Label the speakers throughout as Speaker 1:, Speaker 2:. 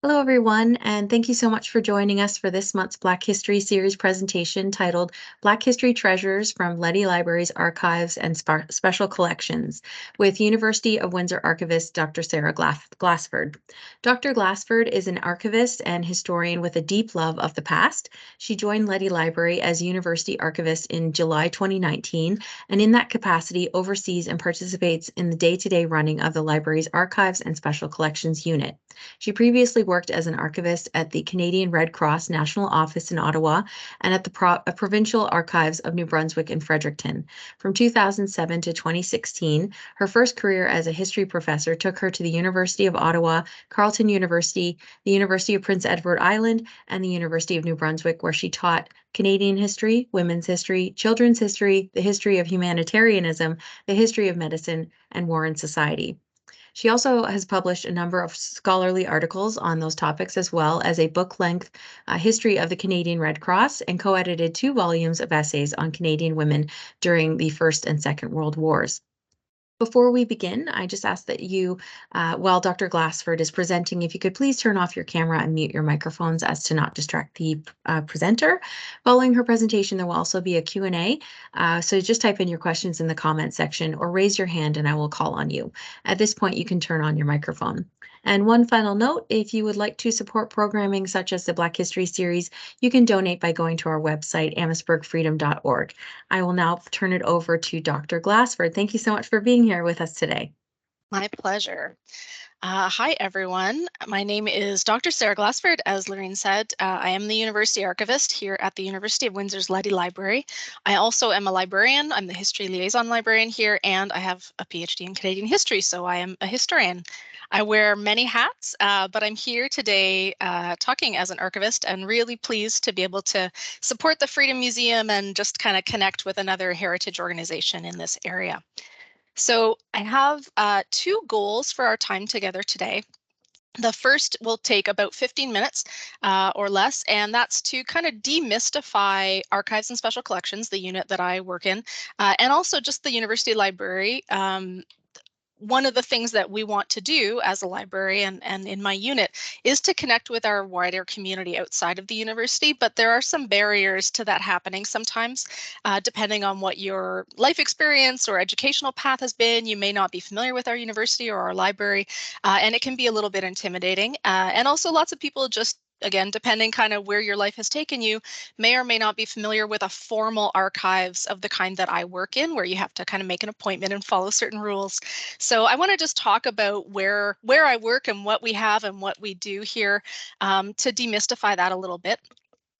Speaker 1: Hello, everyone, and thank you so much for joining us for this month's Black History Series presentation titled Black History Treasures from Leddy Library's Archives and Special Collections with University of Windsor archivist Dr. Sarah Glassford. Dr. Glassford is an archivist and historian with a deep love of the past. She joined Leddy Library as University Archivist in July 2019, and in that capacity oversees and participates in the day-to-day running of the library's Archives and Special Collections unit. She previously worked as an archivist at the Canadian Red Cross National Office in Ottawa and at the Provincial Archives of New Brunswick in Fredericton. From 2007 to 2016, her first career as a history professor took her to the University of Ottawa, Carleton University, the University of Prince Edward Island, and the University of New Brunswick, where she taught Canadian history, women's history, children's history, the history of humanitarianism, the history of medicine, and war and society. She also has published a number of scholarly articles on those topics, as well as a book-length history of the Canadian Red Cross, and co-edited 2 volumes of essays on Canadian women during the First and Second World Wars. Before we begin, I just ask that you, while Dr. Glassford is presenting, if you could please turn off your camera and mute your microphones as to not distract the presenter. Following her presentation, there will also be a Q&A, so just type in your questions in the comment section or raise your hand and I will call on you. At this point, you can turn on your microphone. And one final note, if you would like to support programming such as the Black History Series, you can donate by going to our website, amherstburgfreedom.org. I will now turn it over to Dr. Glassford. Thank you so much for being here with us today.
Speaker 2: My pleasure. Hi, everyone. My name is Dr. Sarah Glassford. As Lorraine said, I am the University Archivist here at the University of Windsor's Leddy Library. I also am a librarian. I'm the History Liaison Librarian here, and I have a PhD in Canadian History, so I am a historian. I wear many hats, but I'm here today talking as an archivist and really pleased to be able to support the Freedom Museum and just kind of connect with another heritage organization in this area. So I have 2 goals for our time together today. The first will take about 15 minutes or less, and that's to kind of demystify Archives and Special Collections, the unit that I work in, and also just the University Library. One of the things that we want to do as a library and in my unit is to connect with our wider community outside of the university, but there are some barriers to that happening sometimes, depending on what your life experience or educational path has been. You may not be familiar with our university or our library, and it can be a little bit intimidating. And also lots of people just again, depending kind of where your life has taken you, may or may not be familiar with a formal archives of the kind that I work in, where you have to kind of make an appointment and follow certain rules. So I want to just talk about where I work and what we have and what we do here to demystify that a little bit.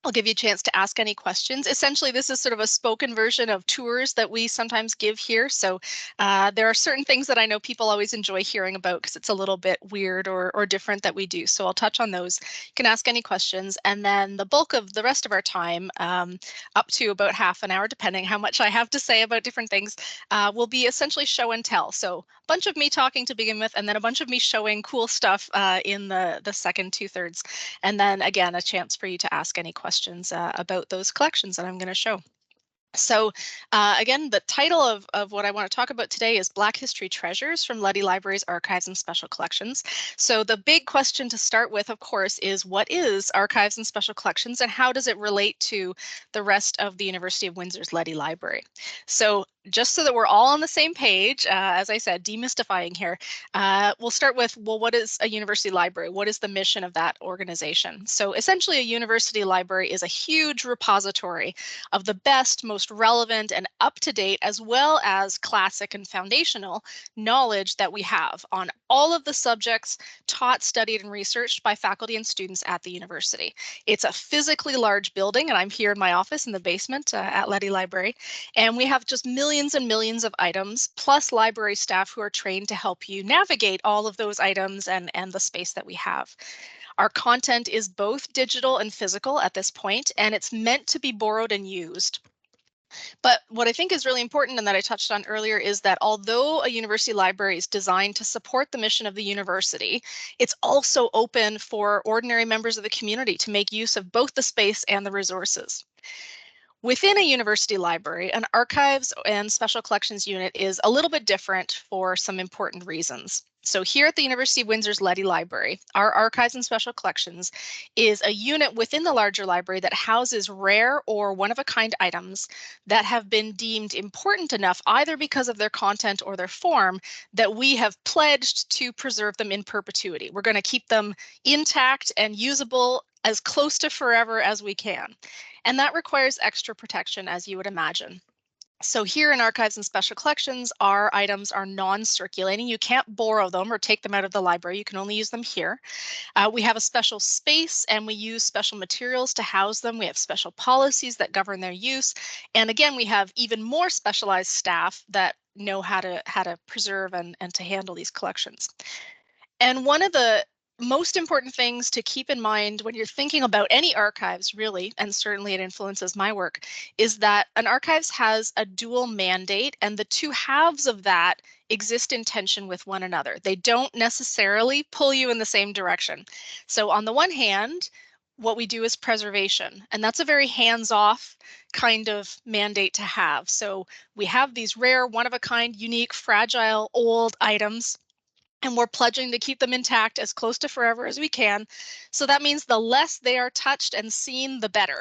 Speaker 2: I'll give you a chance to ask any questions. Essentially, this is sort of a spoken version of tours that we sometimes give here. So there are certain things that I know people always enjoy hearing about because it's a little bit weird or different that we do. So I'll touch on those. You can ask any questions. And then the bulk of the rest of our time, up to about half an hour, depending how much I have to say about different things, will be essentially show and tell. So a bunch of me talking to begin with, and then a bunch of me showing cool stuff in the second 2/3. And then again, a chance for you to ask any questions about those collections that I'm going to show. So again, the title of what I want to talk about today is Black History Treasures from Leddy Library's Archives and Special Collections. So the big question to start with, of course, is what is Archives and Special Collections and how does it relate to the rest of the University of Windsor's Leddy Library? So just so that we're all on the same page, as I said, demystifying here, we'll start with, well, what is a university library? What is the mission of that organization? So essentially, a university library is a huge repository of the best, most relevant and up-to-date, as well as classic and foundational knowledge that we have on all of the subjects taught, studied, and researched by faculty and students at the university. It's a physically large building, and I'm here in my office in the basement at Leddy Library, and we have just millions and millions of items, plus library staff who are trained to help you navigate all of those items and the space that we have. Our content is both digital and physical at this point, and it's meant to be borrowed and used. But what I think is really important and that I touched on earlier is that although a university library is designed to support the mission of the university, it's also open for ordinary members of the community to make use of both the space and the resources. Within a university library, an archives and special collections unit is a little bit different for some important reasons. So here at the University of Windsor's Leddy Library, our Archives and Special Collections is a unit within the larger library that houses rare or one-of-a-kind items that have been deemed important enough either because of their content or their form that we have pledged to preserve them in perpetuity. We're going to keep them intact and usable as close to forever as we can. And that requires extra protection, as you would imagine. So here in Archives and Special Collections, our items are non-circulating. You can't borrow them or take them out of the library. You can only use them here. We have a special space and we use special materials to house them. We have special policies that govern their use. And again, we have even more specialized staff that know how to preserve and to handle these collections. And one of the most important things to keep in mind when you're thinking about any archives, really, and certainly it influences my work, is that an archives has a dual mandate, and the two halves of that exist in tension with one another. They don't necessarily pull you in the same direction. So on the one hand, what we do is preservation, and that's a very hands-off kind of mandate to have. So we have these rare, one-of-a-kind, unique, fragile, old items, and we're pledging to keep them intact as close to forever as we can. So that means the less they are touched and seen, the better,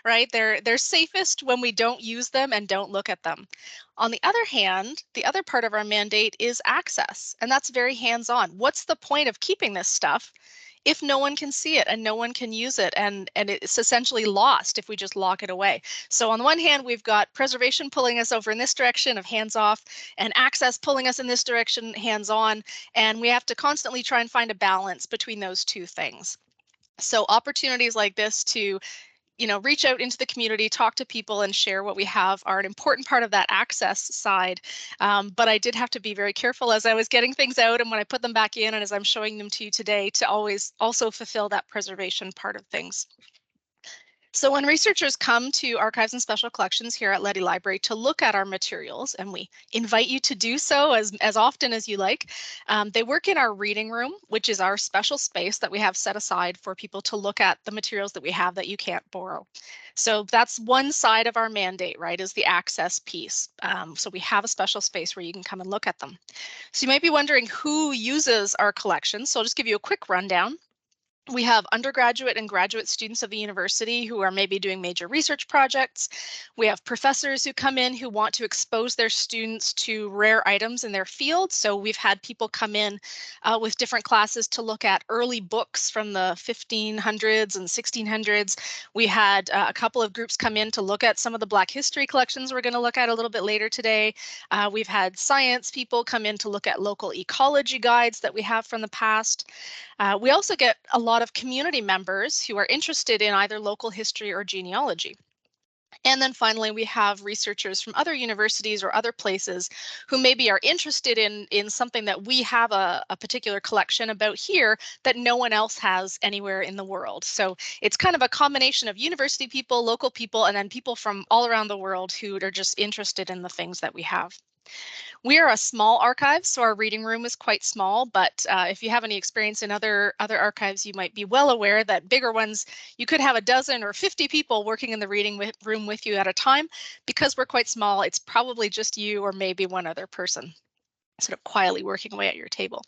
Speaker 2: right? They're safest when we don't use them and don't look at them. On the other hand, the other part of our mandate is access, and that's very hands-on. What's the point of keeping this stuff if no one can see it and no one can use it, and it's essentially lost if we just lock it away? So on the one hand, we've got preservation pulling us over in this direction of hands-off, and access pulling us in this direction, hands-on, and we have to constantly try and find a balance between those two things. So opportunities like this to reach out into the community, talk to people, and share what we have are an important part of that access side. But I did have to be very careful as I was getting things out and when I put them back in and as I'm showing them to you today to always also fulfill that preservation part of things. So when researchers come to Archives and Special Collections here at Leddy Library to look at our materials, and we invite you to do so as often as you like, they work in our reading room, which is our special space that we have set aside for people to look at the materials that we have that you can't borrow. So that's one side of our mandate, right, is the access piece. So we have a special space where you can come and look at them. So you might be wondering who uses our collections. So I'll just give you a quick rundown. We have undergraduate and graduate students of the university who are maybe doing major research projects. We have professors who come in who want to expose their students to rare items in their field. So we've had people come in with different classes to look at early books from the 1500s and 1600s. We had a couple of groups come in to look at some of the Black history collections we're going to look at a little bit later today. We've had science people come in to look at local ecology guides that we have from the past. We also get a lot of community members who are interested in either local history or genealogy. And then finally, we have researchers from other universities or other places who maybe are interested in something that we have a particular collection about here that no one else has anywhere in the world. So it's kind of a combination of university people, local people, and then people from all around the world who are just interested in the things that we have. We are a small archive, so our reading room is quite small, but if you have any experience in other archives, you might be well aware that bigger ones, you could have a dozen or 50 people working in the reading room with you at a time. Because we're quite small, it's probably just you or maybe one other person sort of quietly working away at your table.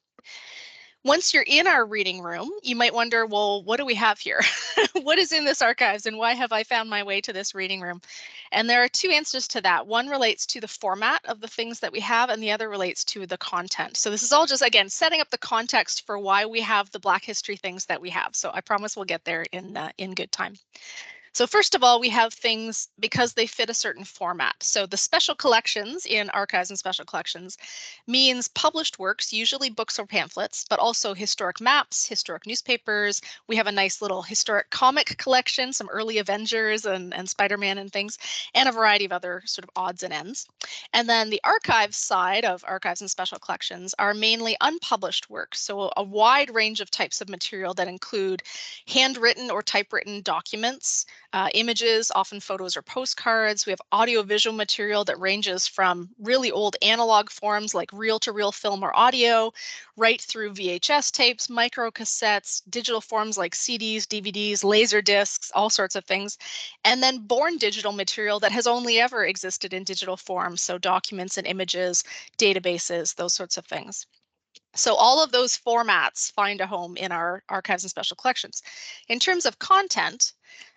Speaker 2: Once you're in our reading room, you might wonder, well, what do we have here? What is in this archives and why have I found my way to this reading room? And there are two answers to that. One relates to the format of the things that we have and the other relates to the content. So this is all just, again, setting up the context for why we have the Black history things that we have. So I promise we'll get there in good time. So first of all, we have things because they fit a certain format. So the special collections in Archives and Special Collections means published works, usually books or pamphlets, but also historic maps, historic newspapers. We have a nice little historic comic collection, some early Avengers and Spider-Man and things, and a variety of other sort of odds and ends. And then the archives side of Archives and Special Collections are mainly unpublished works. So a wide range of types of material that include handwritten or typewritten documents, images, often photos or postcards. We have audio-visual material that ranges from really old analog forms like reel-to-reel film or audio, right through VHS tapes, microcassettes, digital forms like CDs, DVDs, laser discs, all sorts of things. And then born digital material that has only ever existed in digital form, so documents and images, databases, those sorts of things. So all of those formats find a home in our archives and special collections. In terms of content,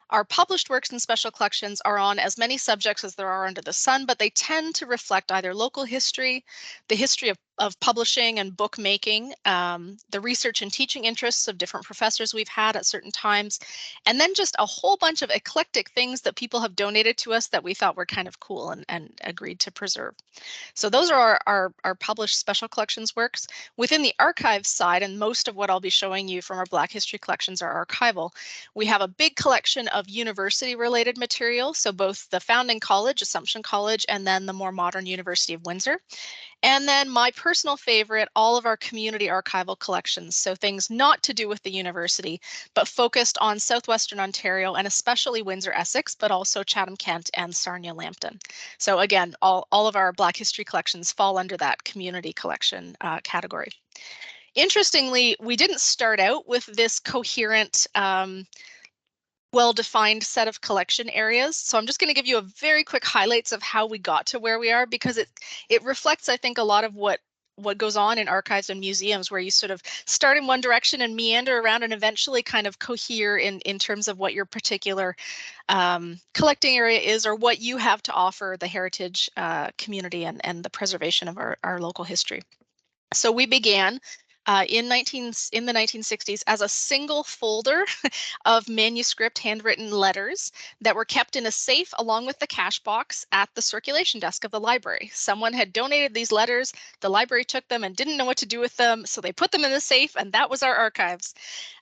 Speaker 2: our published works and special collections are on as many subjects as there are under the sun, but they tend to reflect either local history, the history of publishing and bookmaking, the research and teaching interests of different professors we've had at certain times, and then just a whole bunch of eclectic things that people have donated to us that we thought were kind of cool and agreed to preserve. So those are our published special collections works. Within the archives side, and most of what I'll be showing you from our Black History collections are archival, we have a big collection of university-related material, so both the founding college, Assumption College, and then the more modern University of Windsor. And then my personal favorite, all of our community archival collections, so things not to do with the university, but focused on Southwestern Ontario and especially Windsor, Essex, but also Chatham-Kent and Sarnia-Lambton. So again, all of our Black History collections fall under that community collection category. Interestingly, we didn't start out with this coherent well-defined set of collection areas. So I'm just going to give you a very quick highlights of how we got to where we are, because it reflects, I think, a lot of what goes on in archives and museums, where you sort of start in one direction and meander around and eventually kind of cohere in terms of what your particular collecting area is, or what you have to offer the heritage community and the preservation of our local history. So we began in the 1960s as a single folder of manuscript handwritten letters that were kept in a safe along with the cash box at the circulation desk of the library. Someone had donated these letters, the library took them and didn't know what to do with them, so they put them in the safe, and that was our archives.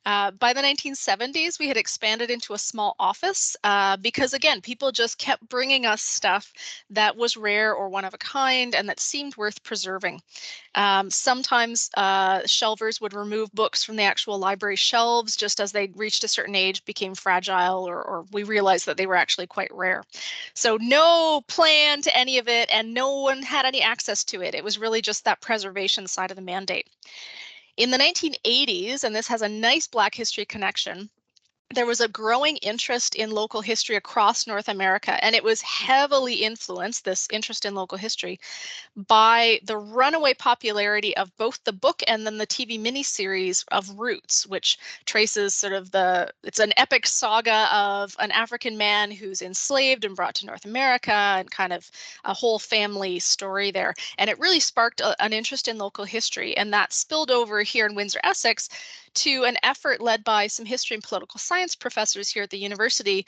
Speaker 2: By the 1970s, we had expanded into a small office because, again, people just kept bringing us stuff that was rare or one of a kind and that seemed worth preserving. Sometimes shelvers would remove books from the actual library shelves just as they reached a certain age, became fragile, or we realized that they were actually quite rare. So no plan to any of it, and no one had any access to it. It was really just that preservation side of the mandate. In the 1980s, and this has a nice Black history connection, there was a growing interest in local history across North America, and it was heavily influenced, this interest in local history, by the runaway popularity of both the book and then the TV miniseries of Roots, which traces sort of it's an epic saga of an African man who's enslaved and brought to North America, and kind of a whole family story there. And it really sparked an interest in local history, and that spilled over here in Windsor, Essex, to an effort led by some history and political science professors here at the university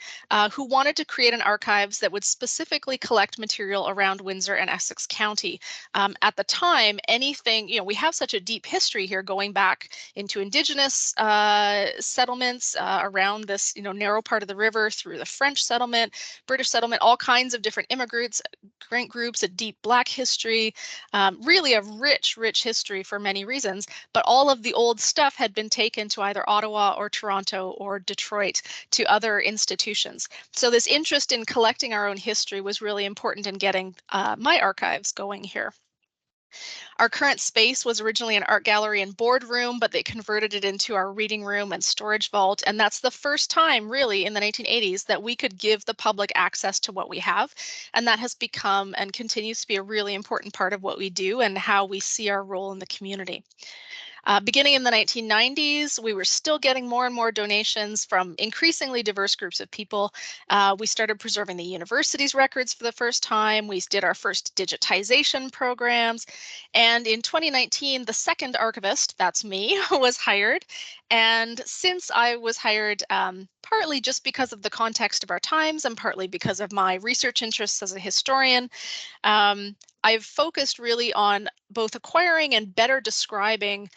Speaker 2: who wanted to create an archives that would specifically collect material around Windsor and Essex County. At the time, anything, we have such a deep history here going back into Indigenous settlements around this, narrow part of the river, through the French settlement, British settlement, all kinds of different immigrant groups, a deep Black history, really a rich, rich history for many reasons. But all of the old stuff had been taken to either Ottawa or Toronto or Detroit, to other institutions. So this interest in collecting our own history was really important in getting my archives going here. Our current space was originally an art gallery and boardroom, but they converted it into our reading room and storage vault. And that's the first time, really, in the 1980s that we could give the public access to what we have. And that has become and continues to be a really important part of what we do and how we see our role in the community. Beginning in the 1990s, we were still getting more and more donations from increasingly diverse groups of people. We started preserving the university's records for the first time. We did our first digitization programs. And in 2019, the second archivist, that's me, was hired. And since I was hired, partly just because of the context of our times and partly because of my research interests as a historian, I've focused really on both acquiring and better describing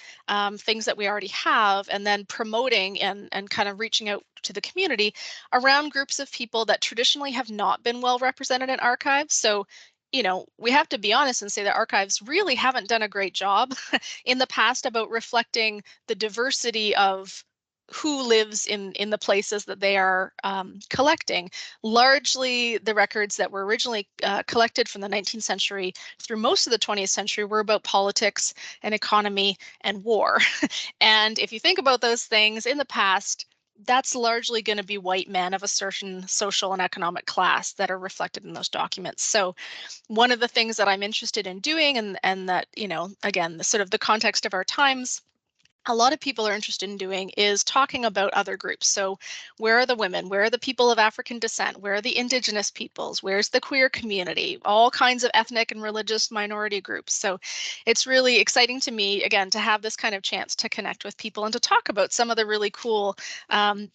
Speaker 2: things that we already have, and then promoting and kind of reaching out to the community around groups of people that traditionally have not been well represented in archives. So, we have to be honest and say that archives really haven't done a great job in the past about reflecting the diversity of who lives in the places that they are collecting. Largely, the records that were originally collected from the 19th century through most of the 20th century were about politics and economy and war. And if you think about those things in the past, that's largely going to be white men of a certain social and economic class that are reflected in those documents. So one of the things that I'm interested in doing, and that, again, the sort of the context of our times, a lot of people are interested in doing, is talking about other groups. So where are the women? Where are the people of African descent? Where are the indigenous peoples? Where's the queer community? All kinds of ethnic and religious minority groups. So it's really exciting to me, again, to have this kind of chance to connect with people and to talk about some of the really cool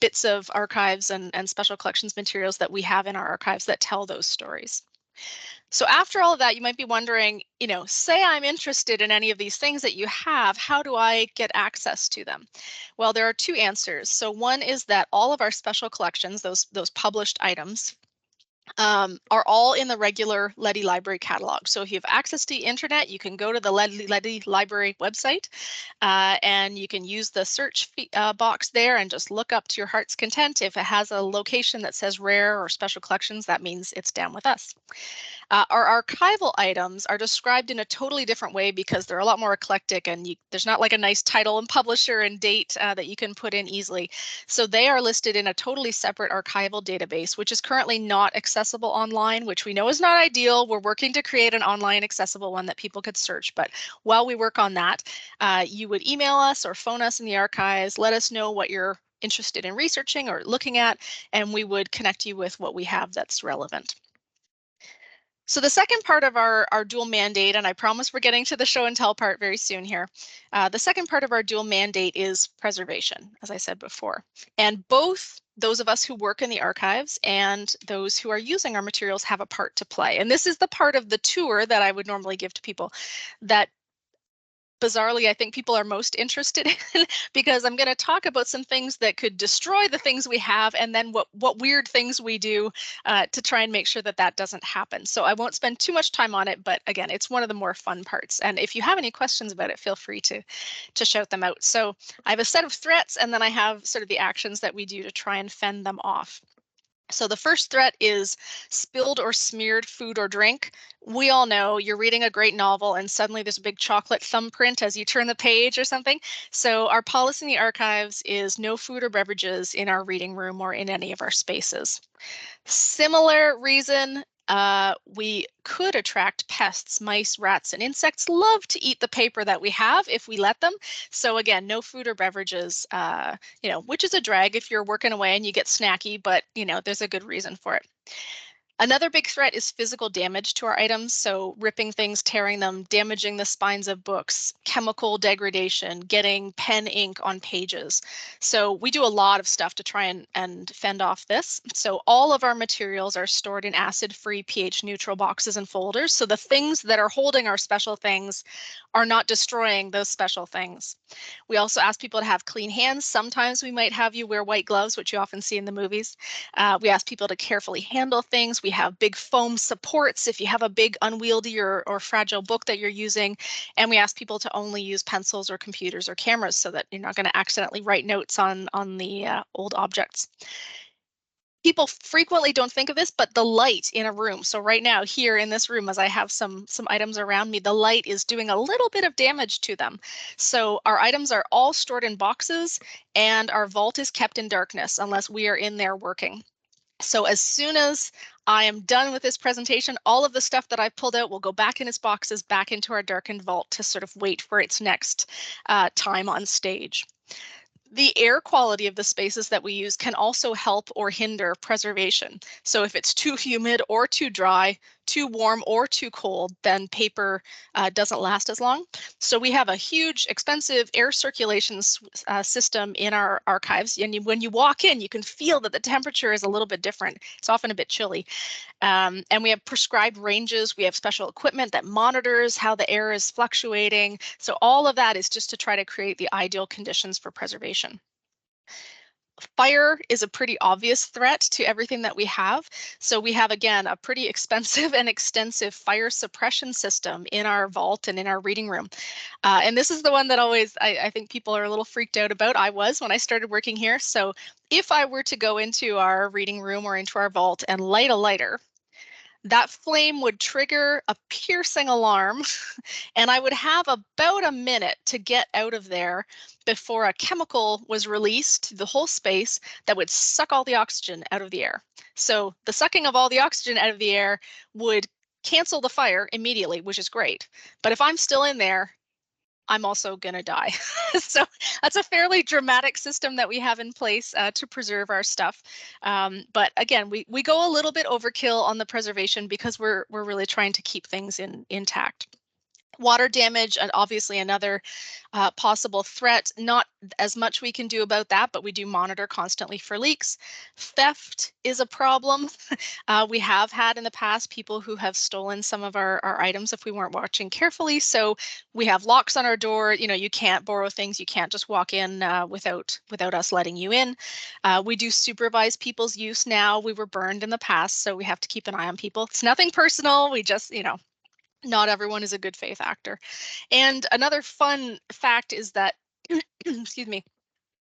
Speaker 2: bits of archives and special collections materials that we have in our archives that tell those stories. So after all of that, you might be wondering, say I'm interested in any of these things that you have, how do I get access to them? Well, there are two answers. So one is that all of our special collections, those published items, are all in the regular Leddy Library catalog. So if you have access to the internet, you can go to the Leddy Library website and you can use the search box there and just look up to your heart's content. If it has a location that says rare or special collections, that means it's down with us. Our archival items are described in a totally different way because they're a lot more eclectic, and there's not like a nice title and publisher and date that you can put in easily. So they are listed in a totally separate archival database, which is currently not accessible online, which we know is not ideal. We're working to create an online accessible one that people could search. But while we work on that, you would email us or phone us in the archives, let us know what you're interested in researching or looking at, and we would connect you with what we have that's relevant. So the second part of our dual mandate, and I promise we're getting to the show and tell part very soon here. The second part of our dual mandate is preservation, as I said before. And both those of us who work in the archives and those who are using our materials have a part to play. And this is the part of the tour that I would normally give to people that bizarrely, I think people are most interested in, because I'm going to talk about some things that could destroy the things we have, and then what weird things we do to try and make sure that that doesn't happen. So I won't spend too much time on it, but again, it's one of the more fun parts. And if you have any questions about it, feel free to shout them out. So I have a set of threats, and then I have sort of the actions that we do to try and fend them off. So the first threat is spilled or smeared food or drink. We all know you're reading a great novel and suddenly there's a big chocolate thumbprint as you turn the page or something. So our policy in the archives is no food or beverages in our reading room or in any of our spaces. Similar reason, we could attract pests. Mice, rats, and insects love to eat the paper that we have if we let them. So again, no food or beverages, which is a drag if you're working away and you get snacky, but there's a good reason for it. Another big threat is physical damage to our items, so ripping things, tearing them, damaging the spines of books, chemical degradation, getting pen ink on pages. So we do a lot of stuff to try and fend off this. So all of our materials are stored in acid-free, pH-neutral boxes and folders. So the things that are holding our special things are not destroying those special things. We also ask people to have clean hands. Sometimes we might have you wear white gloves, which you often see in the movies. We ask people to carefully handle things. We have big foam supports if you have a big unwieldy or fragile book that you're using. And we ask people to only use pencils or computers or cameras so that you're not going to accidentally write notes on the old objects. People frequently don't think of this, but the light in a room. So right now here in this room, as I have some items around me, the light is doing a little bit of damage to them. So our items are all stored in boxes and our vault is kept in darkness unless we are in there working. So as soon as I am done with this presentation, all of the stuff that I've pulled out will go back in its boxes, back into our darkened vault to sort of wait for its next time on stage. The air quality of the spaces that we use can also help or hinder preservation. So if it's too humid or too dry, too warm or too cold, then paper doesn't last as long. So we have a huge, expensive air circulation system in our archives. And when you walk in, you can feel that the temperature is a little bit different. It's often a bit chilly. And we have prescribed ranges. We have special equipment that monitors how the air is fluctuating. So all of that is just to try to create the ideal conditions for preservation. Fire is a pretty obvious threat to everything that we have. So we have, again, a pretty expensive and extensive fire suppression system in our vault and in our reading room. And this is the one that always, I think people are a little freaked out about. I was when I started working here. So if I were to go into our reading room or into our vault and light a lighter, that flame would trigger a piercing alarm, and I would have about a minute to get out of there before a chemical was released to the whole space that would suck all the oxygen out of the air. So the sucking of all the oxygen out of the air would cancel the fire immediately, which is great. But if I'm still in there, I'm also going to die. So that's a fairly dramatic system that we have in place to preserve our stuff. But again, we go a little bit overkill on the preservation because we're really trying to keep things intact. Water damage, and obviously another possible threat. Not as much we can do about that, but we do monitor constantly for leaks. Theft is a problem. We have had in the past people who have stolen some of our items if we weren't watching carefully. So we have locks on our door. You know, you can't borrow things. You can't just walk in without us letting you in. We do supervise people's use now. We were burned in the past, so we have to keep an eye on people. It's nothing personal. We just, not everyone is a good faith actor. And another fun fact is that, excuse me,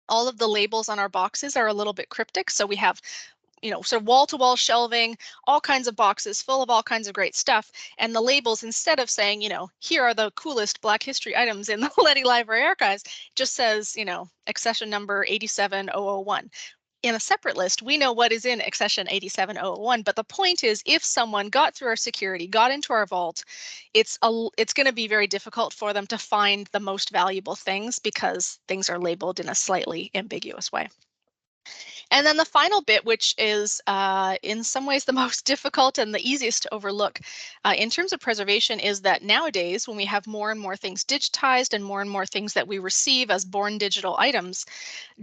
Speaker 2: all of the labels on our boxes are a little bit cryptic. So we have, sort of wall-to-wall shelving, all kinds of boxes full of all kinds of great stuff. And the labels, instead of saying, here are the coolest Black history items in the Leddy Library Archives, just says, accession number 87001. In a separate list, we know what is in accession 87001, but the point is, if someone got through our security, got into our vault, it's going to be very difficult for them to find the most valuable things because things are labeled in a slightly ambiguous way. And then the final bit, which is in some ways the most difficult and the easiest to overlook in terms of preservation, is that nowadays, when we have more and more things digitized and more things that we receive as born digital items,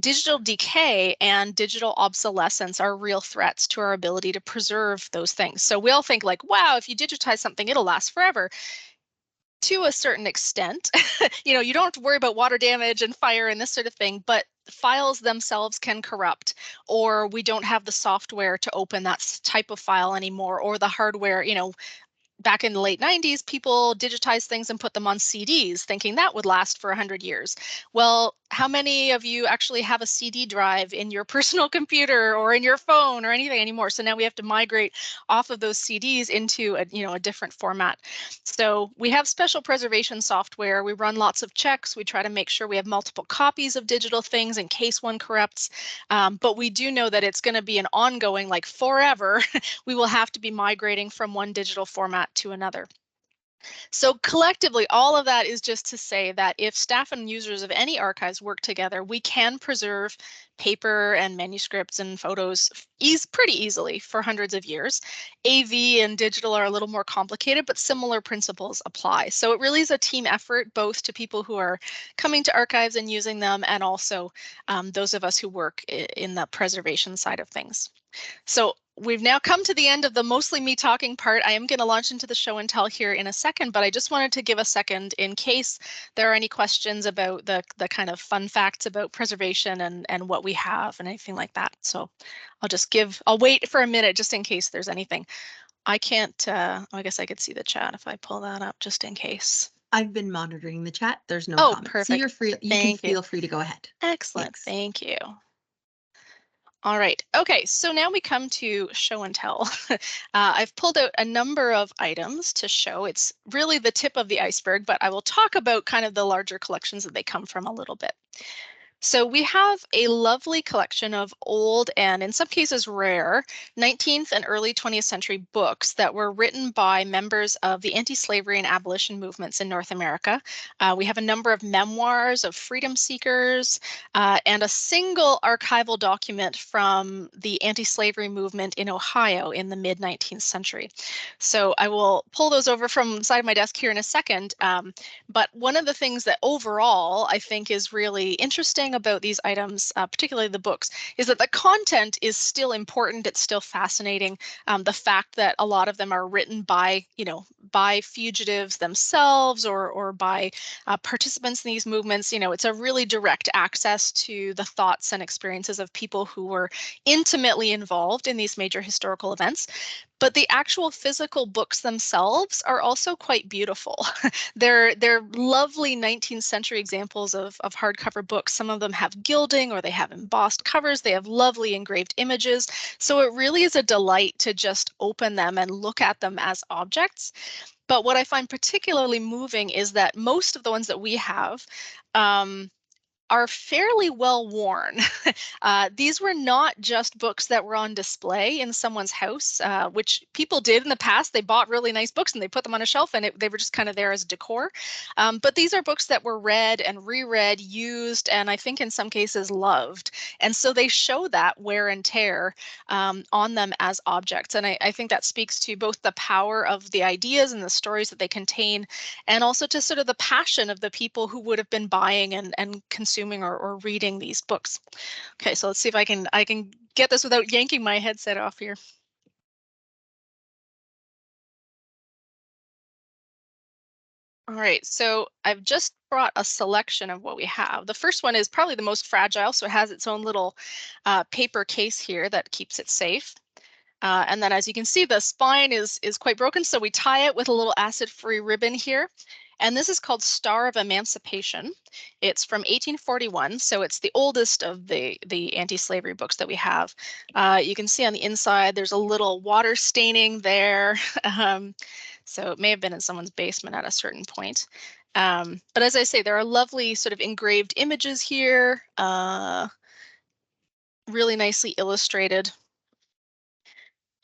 Speaker 2: digital decay and digital obsolescence are real threats to our ability to preserve those things. So we all think like, wow, if you digitize something, it'll last forever. To a certain extent, you don't have to worry about water damage and fire and this sort of thing, but files themselves can corrupt, or we don't have the software to open that type of file anymore, or the hardware, back in the late 90s, people digitized things and put them on CDs thinking that would last for 100 years. Well, how many of you actually have a CD drive in your personal computer or in your phone or anything anymore? So now we have to migrate off of those CDs into a different format. So we have special preservation software. We run lots of checks. We try to make sure we have multiple copies of digital things in case one corrupts. But we do know that it's going to be an ongoing, like forever, we will have to be migrating from one digital format to another. So collectively, all of that is just to say that if staff and users of any archives work together, we can preserve paper and manuscripts and photos pretty easily for hundreds of years. AV and digital are a little more complicated, but similar principles apply. So it really is a team effort, both to people who are coming to archives and using them, and also those of us who work in the preservation side of things. So we've now come to the end of the mostly me talking part. I am going to launch into the show and tell here in a second, but I just wanted to give a second in case there are any questions about the kind of fun facts about preservation and what we have and anything like that. So I'll wait for a minute just in case there's anything. I can't, I guess I could see the chat if I pull that up just in case.
Speaker 1: I've been monitoring the chat. There's no
Speaker 2: Oh,
Speaker 1: comments.
Speaker 2: perfect.
Speaker 1: So you're free. You can feel free to go ahead.
Speaker 2: Excellent. Thank you. All right. Okay, so now we come to show and tell. I've pulled out a number of items to show. It's really the tip of the iceberg, but I will talk about kind of the larger collections that they come from a little bit. So we have a lovely collection of old and in some cases rare 19th and early 20th century books that were written by members of the anti-slavery and abolition movements in North America. We have a number of memoirs of freedom seekers and a single archival document from the anti-slavery movement in Ohio in the mid-19th century. So I will pull those over from the side of my desk here in a second. But one of the things that overall I think is really interesting about these items, particularly the books, is that the content is still important. It's still fascinating. The fact that a lot of them are written by, by fugitives themselves or by participants in these movements, it's a really direct access to the thoughts and experiences of people who were intimately involved in these major historical events. but the actual physical books themselves are also quite beautiful. They're lovely 19th century examples of hardcover books. Some of them have gilding or they have embossed covers. They have lovely engraved images. So it really is a delight to just open them and look at them as objects. But what I find particularly moving is that most of the ones that we have are fairly well worn. These were not just books that were on display in someone's house, which people did in the past. They bought really nice books and they put them on a shelf and they were just kind of there as decor. But these are books that were read and reread, used, and I think in some cases loved. And so they show that wear and tear on them as objects. And I think that speaks to both the power of the ideas and the stories that they contain, and also to sort of the passion of the people who would have been buying and consuming or reading these books. Okay, so let's see if I can get this without yanking my headset off here. All right, so I've just brought a selection of what we have. The first one is probably the most fragile, so it has its own little paper case here that keeps it safe. And then as you can see, the spine is quite broken, so we tie it with a little acid-free ribbon here. And this is called Star of Emancipation. It's from 1841, so it's the oldest of the anti-slavery books that we have. You can see on the inside, there's a little water staining there. So it may have been in someone's basement at a certain point. But as I say, there are lovely sort of engraved images here, really nicely illustrated.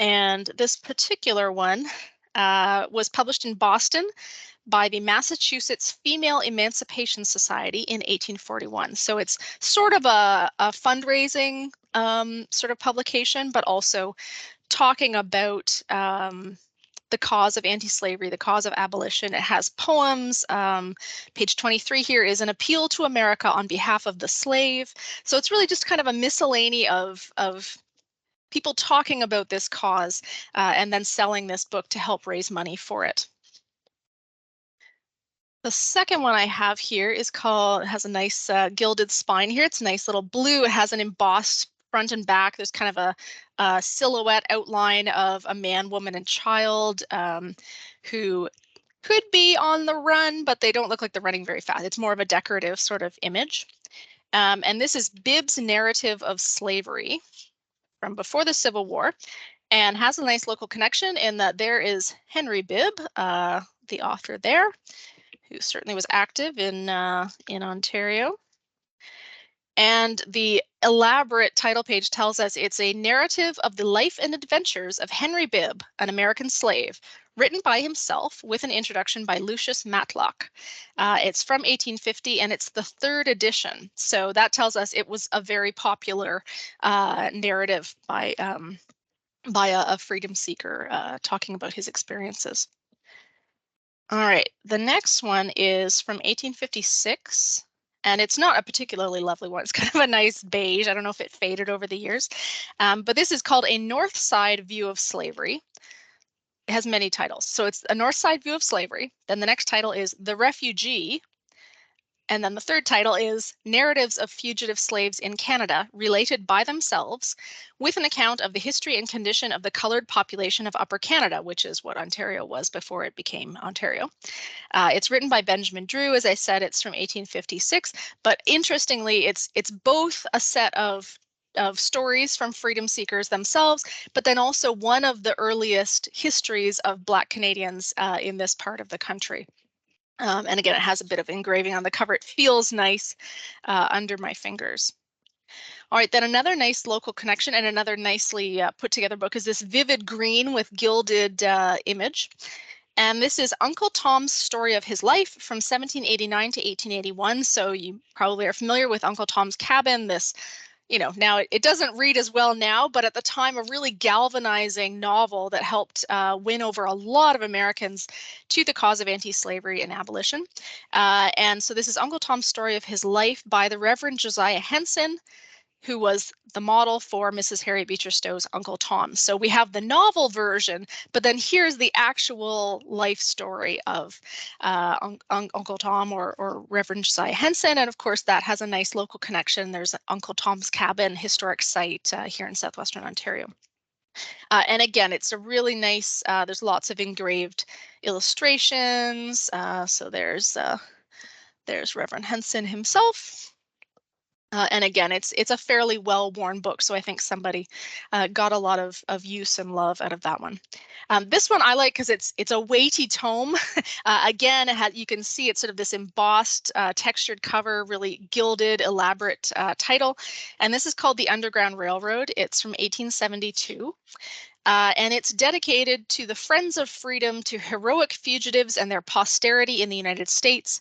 Speaker 2: And this particular one was published in Boston by the Massachusetts Female Emancipation Society in 1841. So it's sort of a fundraising sort of publication, but also talking about the cause of anti-slavery, the cause of abolition. It has poems. Page 23 here is an appeal to America on behalf of the slave. So it's really just kind of a miscellany of people talking about this cause and then selling this book to help raise money for it. The second one I have here is called, it has a nice gilded spine here. It's a nice little blue. It has an embossed front and back. There's kind of a silhouette outline of a man, woman, and child who could be on the run, but they don't look like they're running very fast. It's more of a decorative sort of image. And this is Bibb's narrative of slavery from before the Civil War, and has a nice local connection in that there is Henry Bibb, the author there, who certainly was active in Ontario. And the elaborate title page tells us it's a narrative of the life and adventures of Henry Bibb, an American slave, written by himself with an introduction by Lucius Matlock. It's from 1850 and it's the third edition. So that tells us it was a very popular narrative by a freedom seeker talking about his experiences. All right, the next one is from 1856, and it's not a particularly lovely one. It's kind of a nice beige. I don't know if it faded over the years, but this is called A North Side View of Slavery. It has many titles. So it's A North Side View of Slavery. Then the next title is The Refugee. And then the third title is Narratives of Fugitive Slaves in Canada, Related by Themselves, with an account of the history and condition of the colored population of Upper Canada, which is what Ontario was before it became Ontario. It's written by Benjamin Drew. As I said, it's from 1856. But interestingly, it's both a set of stories from freedom seekers themselves, but then also one of the earliest histories of Black Canadians in this part of the country. And again, it has a bit of engraving on the cover. It feels nice under my fingers. All right, then another nice local connection and another nicely put together book is this vivid green with gilded image. And this is Uncle Tom's Story of His Life from 1789 to 1881. So you probably are familiar with Uncle Tom's Cabin, this, now it doesn't read as well now, but at the time, a really galvanizing novel that helped win over a lot of Americans to the cause of anti-slavery and abolition. And so this is Uncle Tom's Story of His Life by the Reverend Josiah Henson, who was the model for Mrs. Harriet Beecher Stowe's Uncle Tom. So we have the novel version, but then here's the actual life story of Uncle Tom or Reverend Josiah Henson. And of course, that has a nice local connection. There's Uncle Tom's Cabin historic site here in southwestern Ontario. And again, it's a really nice, there's lots of engraved illustrations. So there's Reverend Henson himself. And again, it's a fairly well-worn book, so I think somebody got a lot of use and love out of that one. This one I like because it's a weighty tome. Again, you can see it's sort of this embossed, textured cover, really gilded, elaborate title. And this is called The Underground Railroad. It's from 1872. And it's dedicated to the Friends of Freedom, to heroic fugitives and their posterity in the United States.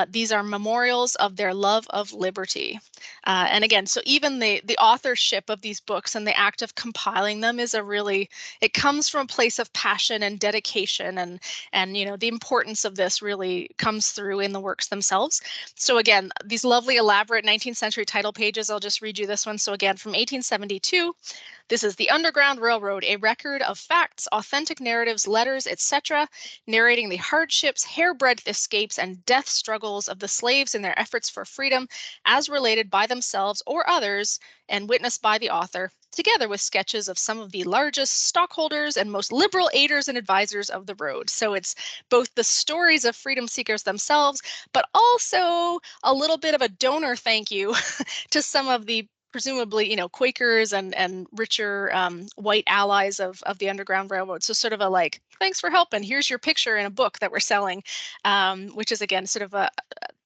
Speaker 2: These are memorials of their love of liberty. And again, so even the authorship of these books and the act of compiling them is it comes from a place of passion and dedication, and the importance of this really comes through in the works themselves. So again, these lovely elaborate 19th century title pages, I'll just read you this one. So again, from 1872, this is The Underground Railroad, a record of facts, authentic narratives, letters, etc., narrating the hardships, hairbreadth escapes, and death struggles of the slaves in their efforts for freedom, as related by themselves or others, and witnessed by the author, together with sketches of some of the largest stockholders and most liberal aiders and advisors of the road. So it's both the stories of freedom seekers themselves, but also a little bit of a donor thank you to some of the presumably, Quakers and richer white allies of the Underground Railroad. So sort of a like, thanks for helping. Here's your picture in a book that we're selling, which is again sort of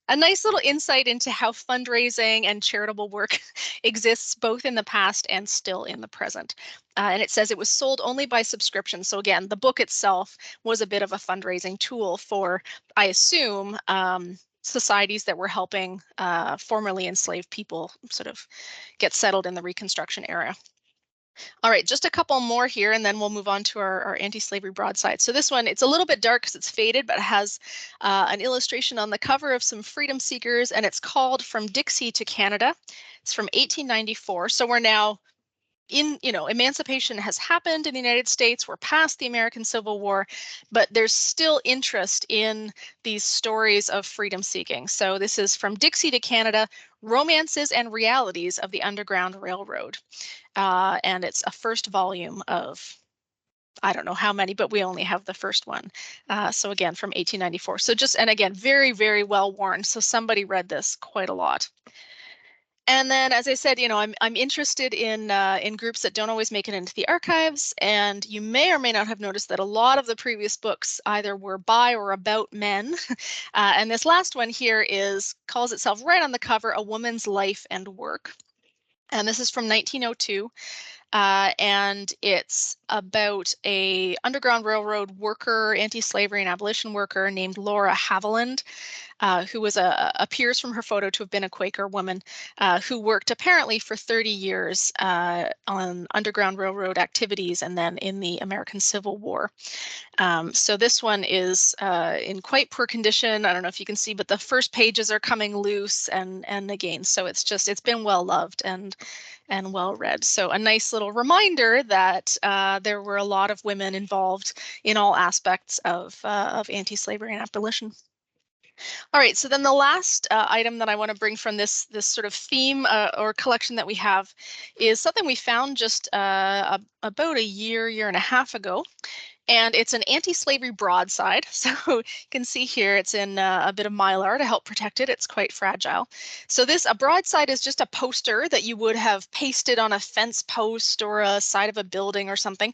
Speaker 2: a nice little insight into how fundraising and charitable work exists both in the past and still in the present. And it says it was sold only by subscription. So again, the book itself was a bit of a fundraising tool for, I assume, societies that were helping formerly enslaved people sort of get settled in the Reconstruction era. All right, just a couple more here, and then we'll move on to our anti-slavery broadside. So this one, it's a little bit dark because it's faded, but it has an illustration on the cover of some freedom seekers, and it's called From Dixie to Canada. It's from 1894. So we're now emancipation has happened in the United States. We're past the American Civil War, but there's still interest in these stories of freedom seeking. So this is From Dixie to Canada, Romances and Realities of the Underground Railroad. And it's a first volume of, I don't know how many, but we only have the first one. So again, from 1894. So and again, very, very well worn. So somebody read this quite a lot. And then, as I said, I'm interested in groups that don't always make it into the archives, and you may or may not have noticed that a lot of the previous books either were by or about men, and this last one here calls itself right on the cover, A Woman's Life and Work, and this is from 1902. And it's about a Underground Railroad worker, anti-slavery and abolition worker named Laura Haviland, who appears from her photo to have been a Quaker woman who worked apparently for 30 years on Underground Railroad activities and then in the American Civil War. So this one is in quite poor condition. I don't know if you can see, but the first pages are coming loose, and again, so it's been well loved and well read. So a nice little reminder that there were a lot of women involved in all aspects of anti-slavery and abolition. All right, so then the last item that I want to bring from this sort of theme or collection that we have is something we found just about a year and a half ago. And it's an anti-slavery broadside. So you can see here it's in a bit of Mylar to help protect it. It's quite fragile. So a broadside is just a poster that you would have pasted on a fence post or a side of a building or something.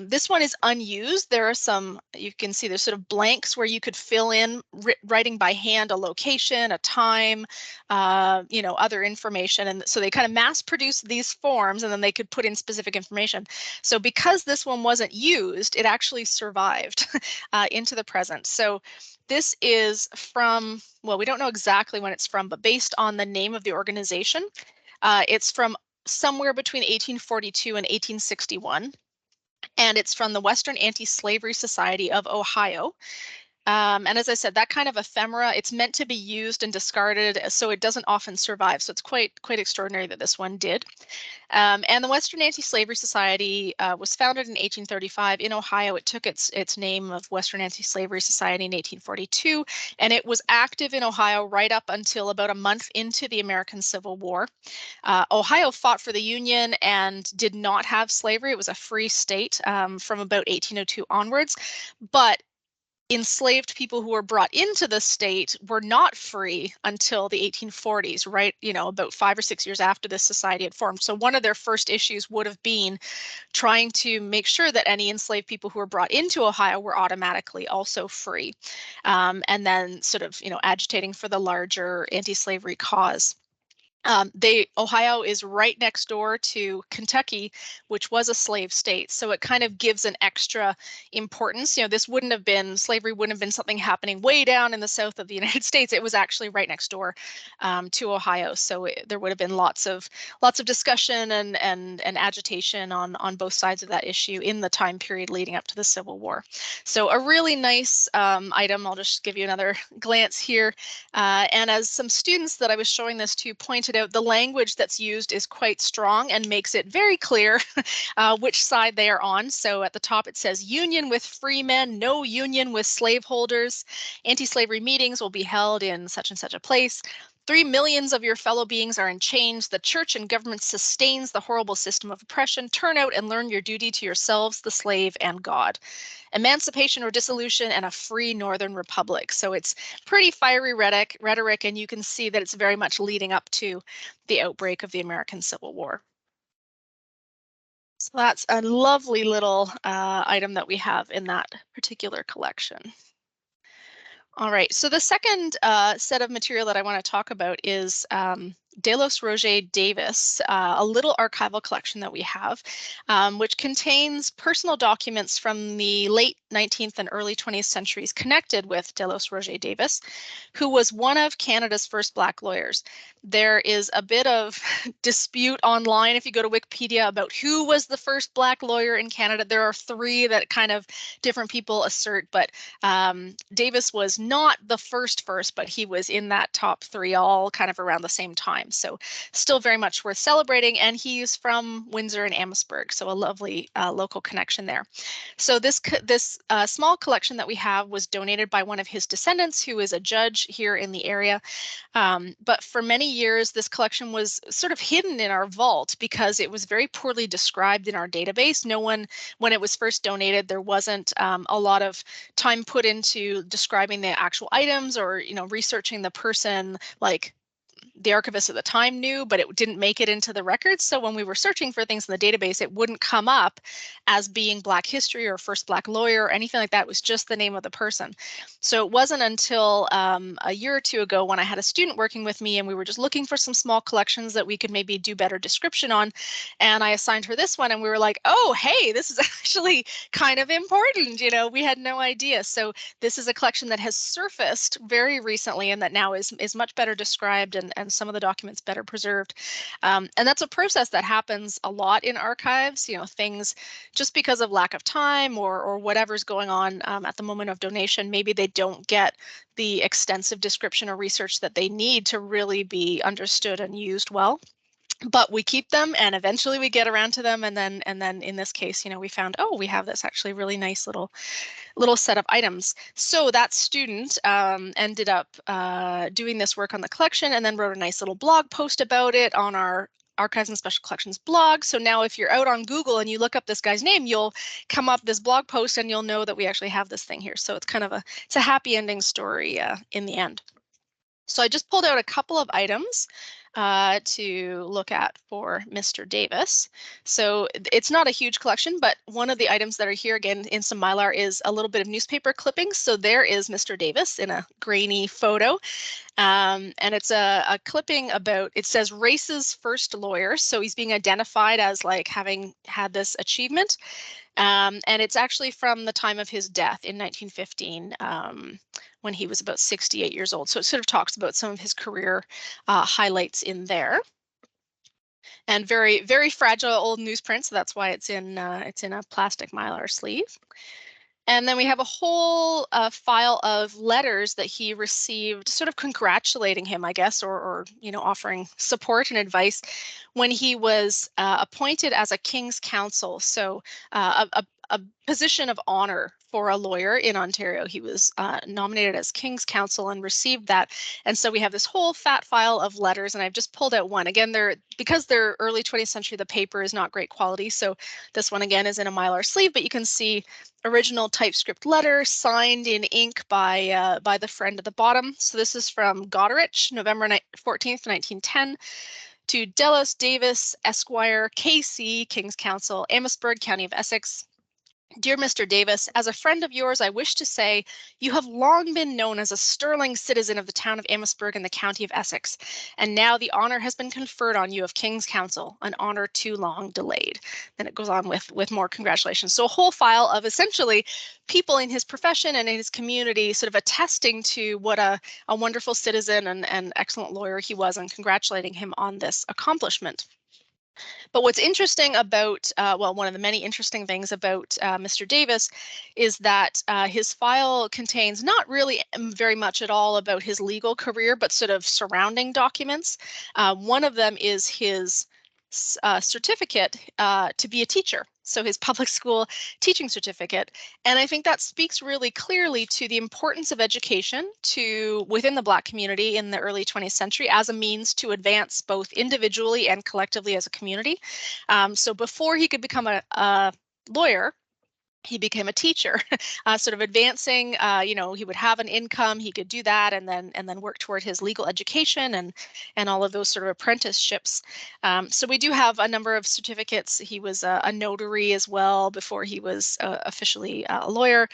Speaker 2: This one is unused. There are you can see there's sort of blanks where you could fill in writing by hand a location, a time, other information. And so they kind of mass produce these forms and then they could put in specific information. So because this one wasn't used, it actually survived into the present. So this is from, well, we don't know exactly when it's from, but based on the name of the organization, it's from somewhere between 1842 and 1861. And it's from the Western Anti-Slavery Society of Ohio. And as I said, that kind of ephemera, it's meant to be used and discarded, so it doesn't often survive. So it's quite extraordinary that this one did. And the Western Anti-Slavery Society was founded in 1835 in Ohio. It took its name of Western Anti-Slavery Society in 1842, and it was active in Ohio right up until about a month into the American Civil War. Ohio fought for the Union and did not have slavery. It was a free state from about 1802 onwards, but enslaved people who were brought into the state were not free until the 1840s, right? About 5 or 6 years after this society had formed. So one of their first issues would have been trying to make sure that any enslaved people who were brought into Ohio were automatically also free, and then sort of, agitating for the larger anti-slavery cause. Ohio is right next door to Kentucky, which was a slave state. So it kind of gives an extra importance. Slavery wouldn't have been something happening way down in the south of the United States. It was actually right next door to Ohio. So there would have been lots of discussion and agitation on both sides of that issue in the time period leading up to the Civil War. So a really nice item. I'll just give you another glance here. And as some students that I was showing this to pointed out, the language that's used is quite strong and makes it very clear which side they are on. So at the top it says union with free men, no union with slaveholders. Anti-slavery meetings will be held in such and such a place. 3 millions of your fellow beings are in chains. The church and government sustains the horrible system of oppression. Turn out and learn your duty to yourselves, the slave, and God. Emancipation or dissolution and a free Northern Republic. So it's pretty fiery rhetoric, and you can see that it's very much leading up to the outbreak of the American Civil War. So that's a lovely little item that we have in that particular collection. All right, so the second set of material that I want to talk about is Delos Roger Davis, a little archival collection that we have, which contains personal documents from the late 19th and early 20th centuries connected with Delos Roger Davis, who was one of Canada's first Black lawyers. There is a bit of dispute online if you go to Wikipedia about who was the first Black lawyer in Canada. There are three that kind of different people assert, but Davis was not the first, but he was in that top three all kind of around the same time. So still very much worth celebrating. And he's from Windsor and Amherstburg, so a lovely local connection there. So this small collection that we have was donated by one of his descendants, who is a judge here in the area. But for many years, this collection was sort of hidden in our vault because it was very poorly described in our database. When it was first donated, there wasn't a lot of time put into describing the actual items or, researching the person like the archivist at the time knew, but it didn't make it into the records. So when we were searching for things in the database, it wouldn't come up as being Black history or first Black lawyer or anything like that. It was just the name of the person. So it wasn't until a year or two ago when I had a student working with me and we were just looking for some small collections that we could maybe do better description on. And I assigned her this one and we were like, oh, hey, this is actually kind of important. We had no idea. So this is a collection that has surfaced very recently and that now is much better described and some of the documents better preserved. And that's a process that happens a lot in archives, things just because of lack of time or whatever's going on at the moment of donation, maybe they don't get the extensive description or research that they need to really be understood and used well. But we keep them and eventually we get around to them. And then in this case, we found, oh, we have this actually really nice little set of items. So that student ended up doing this work on the collection and then wrote a nice little blog post about it on our Archives and Special Collections blog. So now if you're out on Google and you look up this guy's name, you'll come up this blog post and you'll know that we actually have this thing here. So it's kind of it's a happy ending story in the end. So I just pulled out a couple of items to look at for Mr. Davis. So it's not a huge collection, but one of the items that are here again in some Mylar is a little bit of newspaper clippings. So there is Mr. Davis in a grainy photo. And it's a clipping about, it says race's first lawyer. So he's being identified as like having had this achievement. And it's actually from the time of his death in 1915, when he was about 68 years old. So it sort of talks about some of his career highlights in there. And very, very fragile old newsprint, so that's why it's in a plastic Mylar sleeve. And then we have a whole file of letters that he received, sort of congratulating him, I guess, or offering support and advice when he was appointed as a King's Counsel. So a position of honor for a lawyer in Ontario. He was nominated as King's Counsel and received that. And so we have this whole fat file of letters, and I've just pulled out one. Again, because they're early 20th century, the paper is not great quality. So this one again is in a mylar sleeve, but you can see original typescript letter signed in ink by the friend at the bottom. So this is from Goderich, November 14th, 1910. To Delos Davis, Esquire, KC, King's Counsel, Amherstburg, County of Essex. Dear Mr. Davis, as a friend of yours, I wish to say you have long been known as a sterling citizen of the town of Amherstburg in the county of Essex, and now the honor has been conferred on you of King's Counsel, an honor too long delayed. Then it goes on with more congratulations. So a whole file of essentially people in his profession and in his community sort of attesting to what a wonderful citizen and excellent lawyer he was, and congratulating him on this accomplishment. But what's interesting about, one of the many interesting things about Mr. Davis is that his file contains not really very much at all about his legal career, but sort of surrounding documents. One of them is his certificate to be a teacher. So his public school teaching certificate. And I think that speaks really clearly to the importance of education within the Black community in the early 20th century as a means to advance both individually and collectively as a community. So before he could become a lawyer, he became a teacher, sort of advancing, he would have an income, he could do that and then work toward his legal education and all of those sort of apprenticeships. So we do have a number of certificates. He was a notary as well before he was officially a lawyer.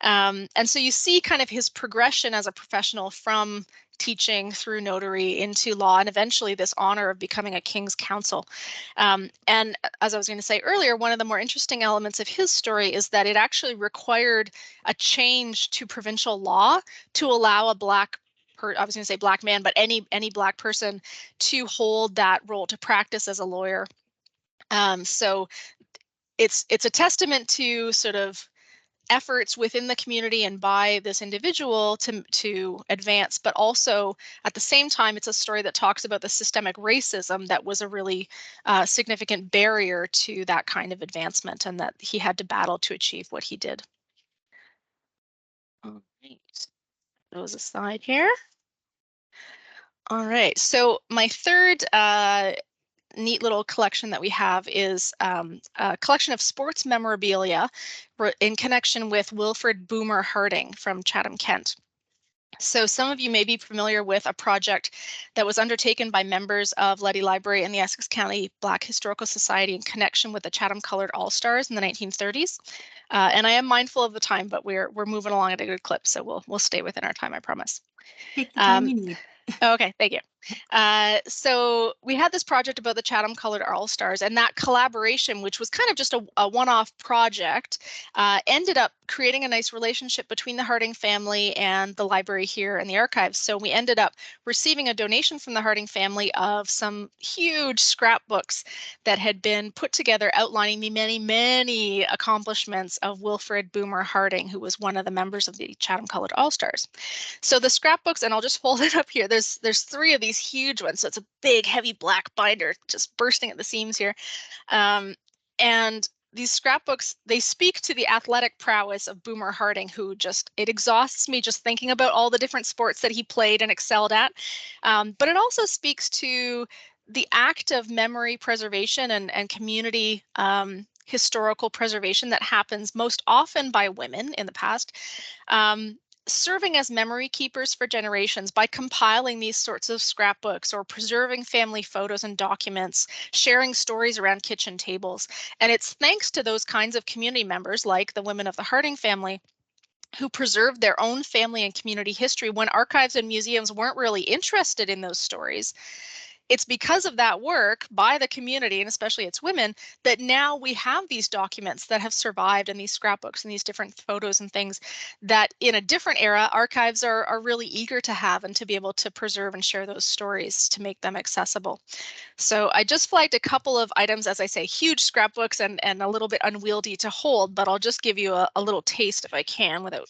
Speaker 2: And so you see kind of his progression as a professional from teaching through notary into law, and eventually this honor of becoming a King's Counsel. And as I was going to say earlier, one of the more interesting elements of his story is that it actually required a change to provincial law to allow a I was going to say Black man, but any Black person to hold that role, to practice as a lawyer. So it's a testament to sort of efforts within the community and by this individual to advance, but also at the same time, it's a story that talks about the systemic racism that was a really significant barrier to that kind of advancement, and that he had to battle to achieve what he did. All right, those aside here. All right, so my third neat little collection that we have is a collection of sports memorabilia in connection with Wilfred Boomer Harding from Chatham, Kent. So some of you may be familiar with a project that was undertaken by members of Leddy Library and the Essex County Black Historical Society in connection with the Chatham Colored All-Stars in the 1930s. And I am mindful of the time, but we're moving along at a good clip, so we'll stay within our time, I promise.
Speaker 1: Take the time you need.
Speaker 2: Okay, thank you. So we had this project about the Chatham Colored All-Stars, and that collaboration, which was kind of just a one-off project, ended up creating a nice relationship between the Harding family and the library here and the archives. So we ended up receiving a donation from the Harding family of some huge scrapbooks that had been put together outlining the many, many accomplishments of Wilfred Boomer Harding, who was one of the members of the Chatham Colored All-Stars. So the scrapbooks, and I'll just hold it up here, there's three of these huge ones. So it's a big, heavy black binder just bursting at the seams here. And these scrapbooks, they speak to the athletic prowess of Boomer Harding, who it exhausts me just thinking about all the different sports that he played and excelled at. But it also speaks to the act of memory preservation and community historical preservation that happens most often by women in the past. Serving as memory keepers for generations by compiling these sorts of scrapbooks or preserving family photos and documents, sharing stories around kitchen tables. And it's thanks to those kinds of community members, like the women of the Harding family, who preserved their own family and community history when archives and museums weren't really interested in those stories. it's because of that work by the community, and especially its women, that now we have these documents that have survived, and these scrapbooks and these different photos and things that in a different era, archives are really eager to have and to be able to preserve and share those stories to make them accessible. So I just flagged a couple of items, as I say, huge scrapbooks and a little bit unwieldy to hold, but I'll just give you a little taste if I can without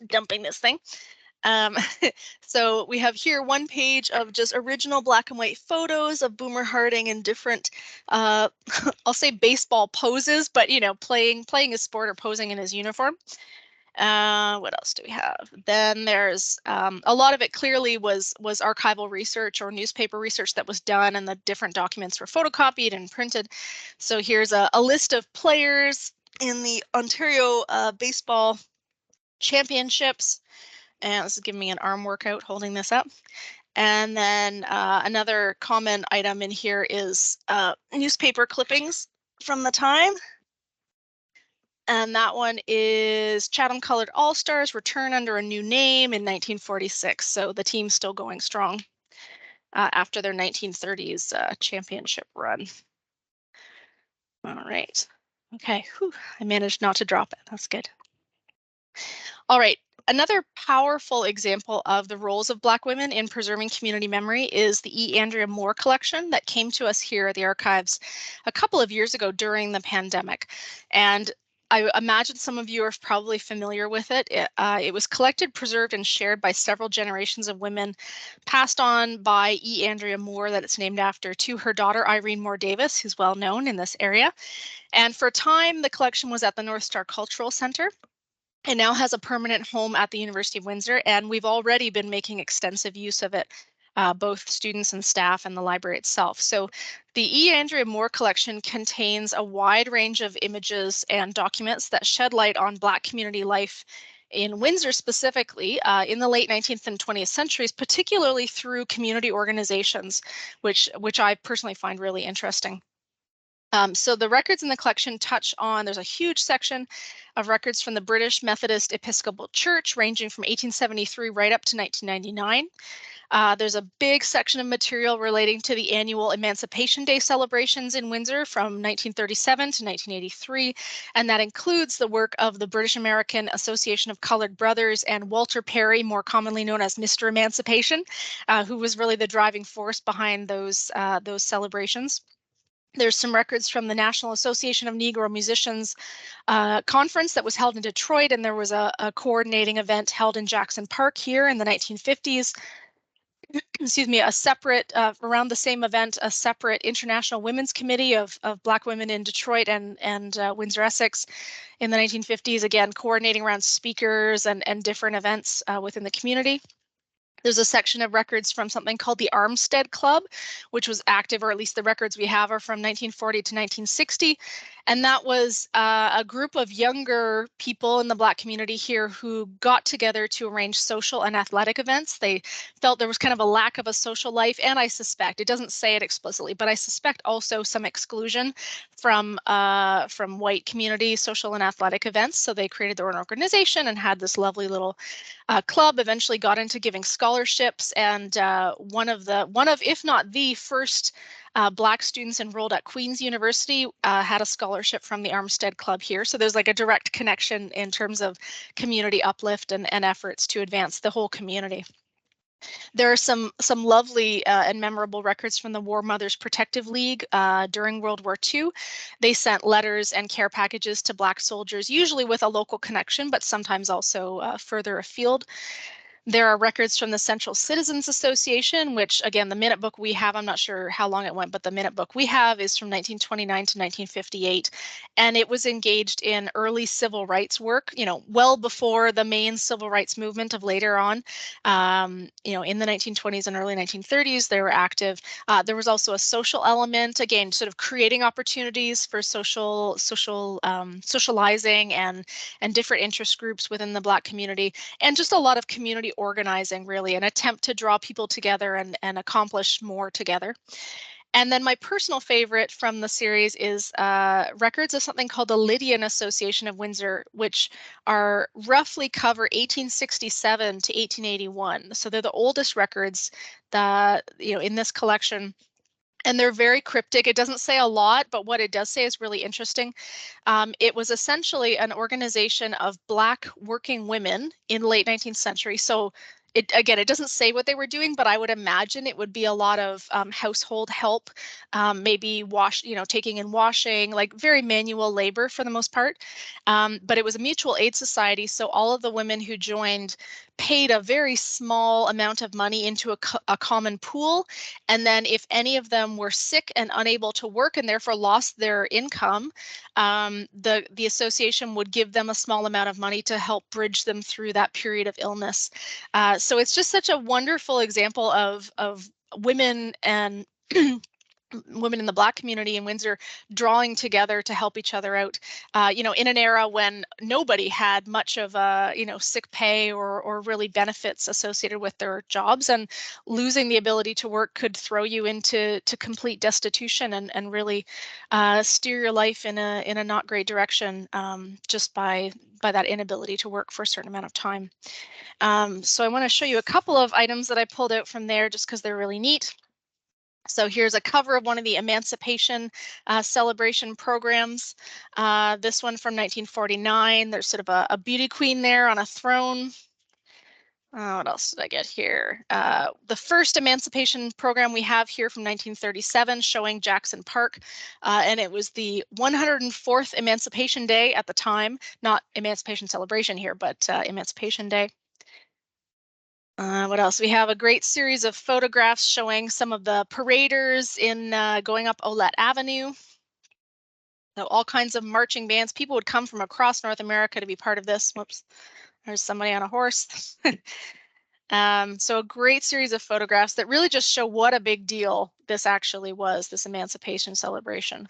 Speaker 2: dumping this thing. Um, so we have here one page of just original black and white photos of Boomer Harding in different, I'll say baseball poses, but playing a sport or posing in his uniform. What else do we have? Then there's a lot of it clearly was archival research or newspaper research that was done, and the different documents were photocopied and printed. So here's a list of players in the Ontario baseball championships. And this is giving me an arm workout holding this up. And then another common item in here is newspaper clippings from the time. And that one is Chatham Colored All-Stars return under a new name in 1946. So the team's still going strong after their 1930s championship run. All right. Okay. Whew. I managed not to drop it. That's good. All right. Another powerful example of the roles of Black women in preserving community memory is the E. Andrea Moore collection that came to us here at the archives a couple of years ago during the pandemic. And I imagine some of you are probably familiar with it. It was collected, preserved, and shared by several generations of women, passed on by E. Andrea Moore, that it's named after, to her daughter, Irene Moore Davis, who's well known in this area. And for a time, the collection was at the North Star Cultural Center. It now has a permanent home at the University of Windsor, and we've already been making extensive use of it, both students and staff and the library itself. So the E. Andrea Moore collection contains a wide range of images and documents that shed light on Black community life in Windsor specifically in the late 19th and 20th centuries, particularly through community organizations, which I personally find really interesting. So the records in the collection touch on, there's a huge section of records from the British Methodist Episcopal Church ranging from 1873 right up to 1999. There's a big section of material relating to the annual Emancipation Day celebrations in Windsor from 1937 to 1983, and that includes the work of the British American Association of Colored Brothers and Walter Perry, more commonly known as Mr. Emancipation, who was really the driving force behind those celebrations. There's some records from the National Association of Negro Musicians conference that was held in Detroit, and there was a coordinating event held in Jackson Park here in the 1950s. Excuse me, a separate, around the same event, a separate International Women's Committee of Black women in Detroit and Windsor, Essex in the 1950s, again, coordinating around speakers and different events within the community. There's a section of records from something called the Armstead Club, which was active, or at least the records we have are from 1940 to 1960. And that was a group of younger people in the Black community here who got together to arrange social and athletic events. They felt there was kind of a lack of a social life, and I suspect, it doesn't say it explicitly, but I suspect also some exclusion from white community social and athletic events. So they created their own organization and had this lovely little club, eventually got into giving scholarships, and one of, if not the first Black students enrolled at Queen's University had a scholarship from the Armstead Club here. So there's like a direct connection in terms of community uplift and efforts to advance the whole community. There are some lovely and memorable records from the War Mothers Protective League during World War II. They sent letters and care packages to Black soldiers, usually with a local connection, but sometimes also further afield. There are records from the Central Citizens Association, which, again, the minute book we have, I'm not sure how long it went, but the minute book we have is from 1929 to 1958. And it was engaged in early civil rights work, well before the main civil rights movement of later on. In the 1920s and early 1930s, they were active. There was also a social element, again, sort of creating opportunities for socializing and different interest groups within the Black community, and just a lot of community organizing, really, an attempt to draw people together and accomplish more together. And then my personal favorite from the series is records of something called the Lydian Association of Windsor, which are roughly cover 1867 to 1881. So they're the oldest records that, in this collection. And they're very cryptic. It doesn't say a lot, but what it does say is really interesting. It was essentially an organization of Black working women in the late 19th century. So it doesn't say what they were doing, but I would imagine it would be a lot of household help, maybe taking in washing, like very manual labor for the most part. But it was a mutual aid society. So all of the women who joined paid a very small amount of money into a common pool. And then if any of them were sick and unable to work and therefore lost their income, the association would give them a small amount of money to help bridge them through that period of illness. So it's just such a wonderful example of women and women in the Black community in Windsor drawing together to help each other out, in an era when nobody had much of sick pay or really benefits associated with their jobs, and losing the ability to work could throw you into complete destitution and really steer your life in a not great direction, just by that inability to work for a certain amount of time. So I want to show you a couple of items that I pulled out from there just because they're really neat. So here's a cover of one of the emancipation celebration programs. This one from 1949. There's sort of a beauty queen there on a throne. What else did I get here? The first emancipation program we have here from 1937, showing Jackson Park. And it was the 104th Emancipation Day at the time, not Emancipation Celebration here, but Emancipation Day. What else? We have a great series of photographs showing some of the paraders in going up Olette Avenue. So all kinds of marching bands. People would come from across North America to be part of this. Whoops, there's somebody on a horse. So a great series of photographs that really just show what a big deal this actually was, this emancipation celebration.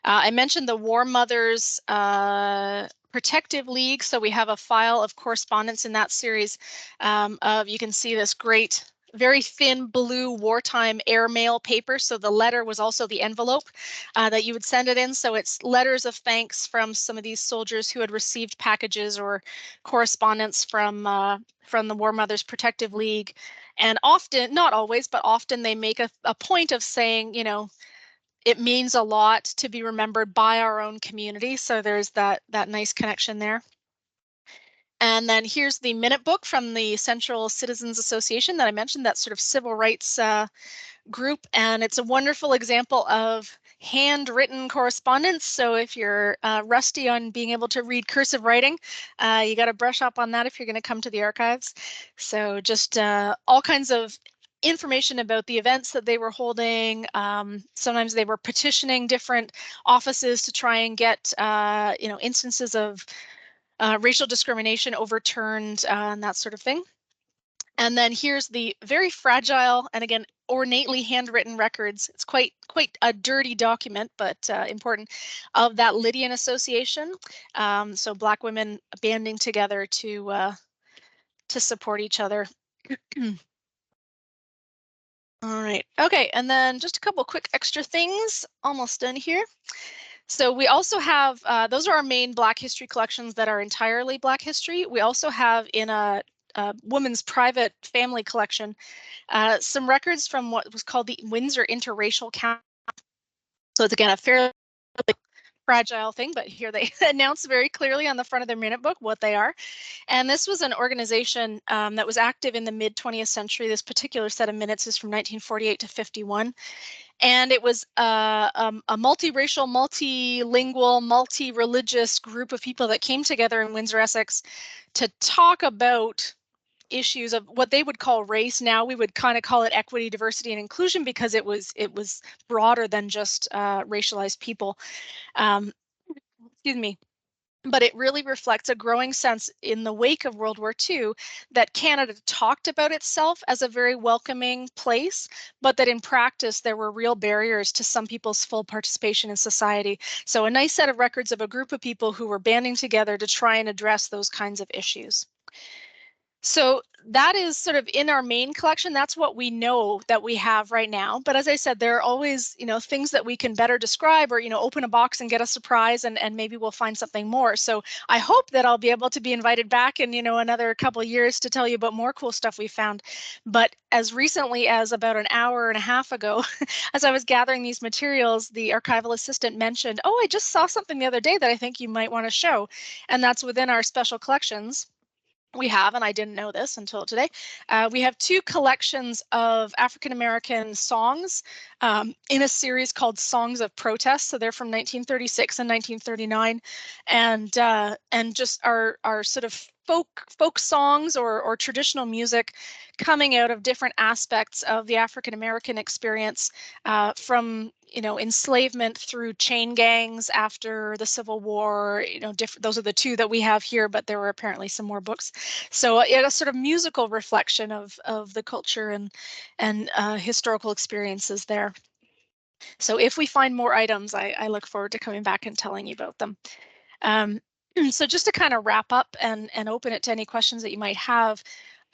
Speaker 2: I mentioned the War Mothers Protective League. So we have a file of correspondence in that series you can see this great, very thin blue wartime airmail paper. So the letter was also the envelope that you would send it in. So it's letters of thanks from some of these soldiers who had received packages or correspondence from the War Mothers Protective League. And often, not always, but often they make a point of saying, it means a lot to be remembered by our own community. So there's that nice connection there. And then here's the minute book from the Central Citizens Association that I mentioned, that sort of civil rights group. And it's a wonderful example of handwritten correspondence. So if you're rusty on being able to read cursive writing, you got to brush up on that if you're going to come to the archives. So just all kinds of information about the events that they were holding. Sometimes they were petitioning different offices to try and get instances of racial discrimination overturned and that sort of thing. And then here's the very fragile and, again, ornately handwritten records. It's quite a dirty document, but important, of that Lydian Association. So Black women banding together to support each other. All right. Okay. And then just a couple quick extra things. Almost done here. So we also have, those are our main Black history collections that are entirely Black history. We also have in a woman's private family collection some records from what was called the Windsor Interracial Council. So it's, again, a fairly fragile thing, but here they announce very clearly on the front of their minute book what they are. And this was an organization that was active in the mid-20th century. This particular set of minutes is from 1948 to 51. And it was a multiracial, multilingual, multi-religious group of people that came together in Windsor, Essex, to talk about issues of what they would call race. Now we would kind of call it equity, diversity, and inclusion, because it was broader than just racialized people. Excuse me. But it really reflects a growing sense in the wake of World War II that Canada talked about itself as a very welcoming place, but that in practice there were real barriers to some people's full participation in society. So a nice set of records of a group of people who were banding together to try and address those kinds of issues. So that is sort of in our main collection. That's what we know that we have right now. But as I said, there are always, things that we can better describe, or, open a box and get a surprise, and maybe we'll find something more. So I hope that I'll be able to be invited back in, another couple of years to tell you about more cool stuff we found. But as recently as about an hour and a half ago, as I was gathering these materials, the archival assistant mentioned, "Oh, I just saw something the other day that I think you might want to show." And that's within our special collections. We have, and I didn't know this until today, we have two collections of African-American songs in a series called Songs of Protest. So they're from 1936 and 1939, and just our sort of folk songs or traditional music coming out of different aspects of the African-American experience, from enslavement through chain gangs after the Civil War. Those are the two that we have here, but there were apparently some more books. So a sort of musical reflection of the culture and historical experiences there. So if we find more items, I look forward to coming back and telling you about them. Um, so just to kind of wrap up and open it to any questions that you might have,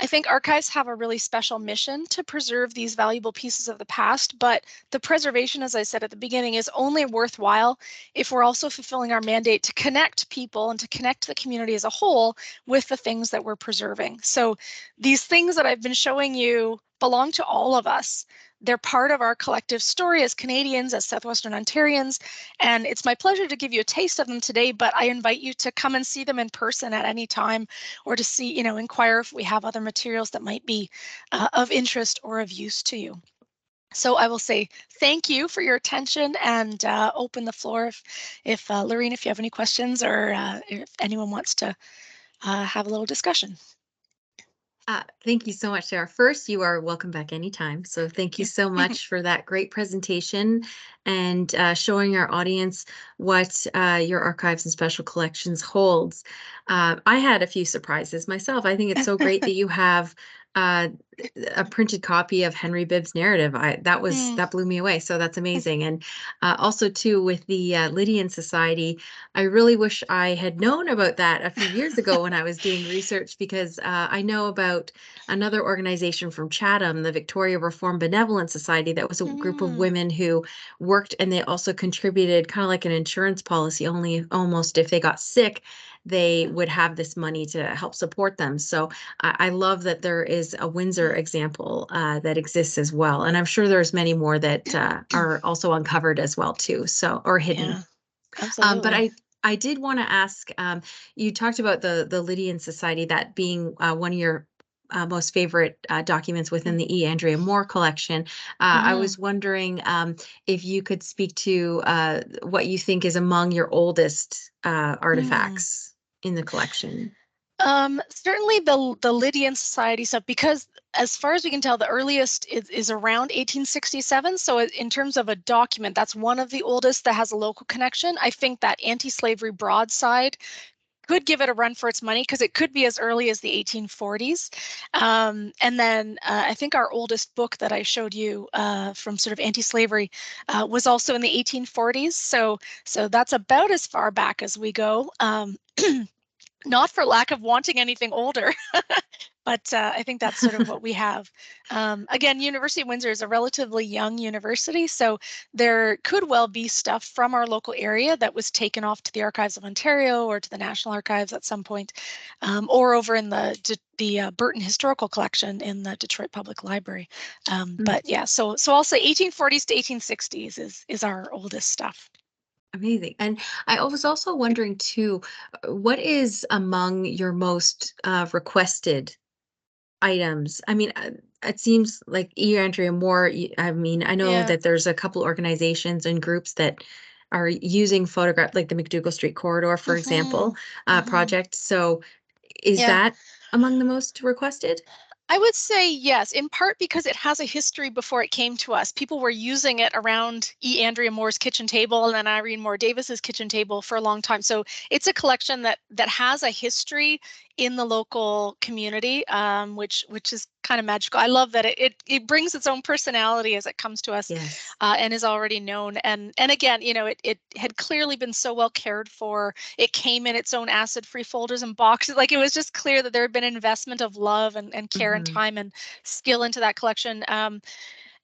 Speaker 2: I think archives have a really special mission to preserve these valuable pieces of the past, but the preservation, as I said at the beginning, is only worthwhile if we're also fulfilling our mandate to connect people and to connect the community as a whole with the things that we're preserving. So these things that I've been showing you belong to all of us. They're part of our collective story as Canadians, as Southwestern Ontarians, and it's my pleasure to give you a taste of them today, but I invite you to come and see them in person at any time, or to see, inquire if we have other materials that might be of interest or of use to you. So I will say thank you for your attention, and open the floor if Lorene, if you have any questions, or if anyone wants to have a little discussion.
Speaker 1: Thank you so much, Sarah. First, you are welcome back anytime. So thank you
Speaker 2: Thank
Speaker 1: so
Speaker 2: you.
Speaker 1: much for that great presentation and showing our audience what your archives and special collections holds. I had a few surprises myself. I think it's so great that you have uh, a printed copy of Henry Bibb's narrative.
Speaker 2: Mm,
Speaker 1: That blew me away. So that's amazing. And also too with the Lydian Society, I really wish I had known about that a few years ago when I was doing research, because I know about another organization from Chatham, the Victoria Reform Benevolent Society. That was a group of
Speaker 2: mm,
Speaker 1: women who worked, and they also contributed kind of like an insurance policy, only almost if they got sick, they would have this money to help support them. So I love that there is a Windsor
Speaker 2: mm.
Speaker 1: example that exists as well. And I'm sure there's many more that are also uncovered as well too, so, or hidden.
Speaker 2: Yeah,
Speaker 1: But
Speaker 2: absolutely.
Speaker 1: I did want to ask, you talked about the Lydian Society, that being one of your most favorite documents within the E. Andrea Moore collection. I
Speaker 2: Mm-hmm.
Speaker 1: was wondering if you could speak to what you think is among your oldest artifacts in the collection.
Speaker 2: Certainly the Lydian Society stuff, because as far as we can tell, the earliest is around 1867. So in terms of a document, that's one of the oldest that has a local connection. I think that anti-slavery broadside could give it a run for its money, because it could be as early as the 1840s. And then I think our oldest book that I showed you from sort of anti-slavery was also in the 1840s. So that's about as far back as we go. Not for lack of wanting anything older, but I think that's sort of what we have. Again, University of Windsor is a relatively young university, so there could well be stuff from our local area that was taken off to the Archives of Ontario or to the National Archives at some point, or over in the Burton Historical Collection in the Detroit Public Library. But yeah, so I'll say 1840s to 1860s is our oldest stuff.
Speaker 1: Amazing. And I was also wondering too, what is among your most requested items? I mean, it seems like E. Andrea Moore, I mean, I know
Speaker 2: Yeah.
Speaker 1: that there's a couple organizations and groups that are using photograph, like the McDougall Street Corridor, for
Speaker 2: Mm-hmm.
Speaker 1: example,
Speaker 2: Mm-hmm.
Speaker 1: project. So is
Speaker 2: Yeah.
Speaker 1: that among the most requested?
Speaker 2: I would say yes, in part because it has a history before it came to us. People were using it around E. Andrea Moore's kitchen table and then Irene Moore Davis's kitchen table for a long time. So it's a collection that has a history in the local community, which is kind of magical. I love that it brings its own personality as it comes to us,
Speaker 1: Yes.
Speaker 2: and is already known. And again, it had clearly been so well cared for. It came in its own acid-free folders and boxes. Like, it was just clear that there had been an investment of love and care and
Speaker 1: Hmm.
Speaker 2: time and skill into that collection.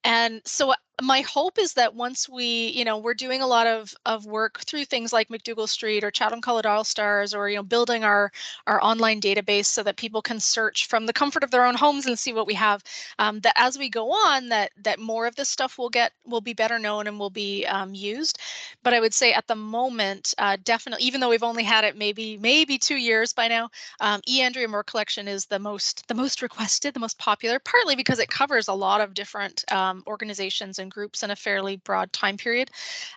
Speaker 2: And so my hope is that once we're doing a lot of work through things like McDougall Street or Chatham College All Stars, or building our online database so that people can search from the comfort of their own homes and see what we have. That as we go on, that more of this stuff will be better known and will be used. But I would say at the moment, definitely, even though we've only had it maybe 2 years by now, E. Andrea Moore collection is the most requested, the most popular, partly because it covers a lot of different organizations and groups in a fairly broad time period,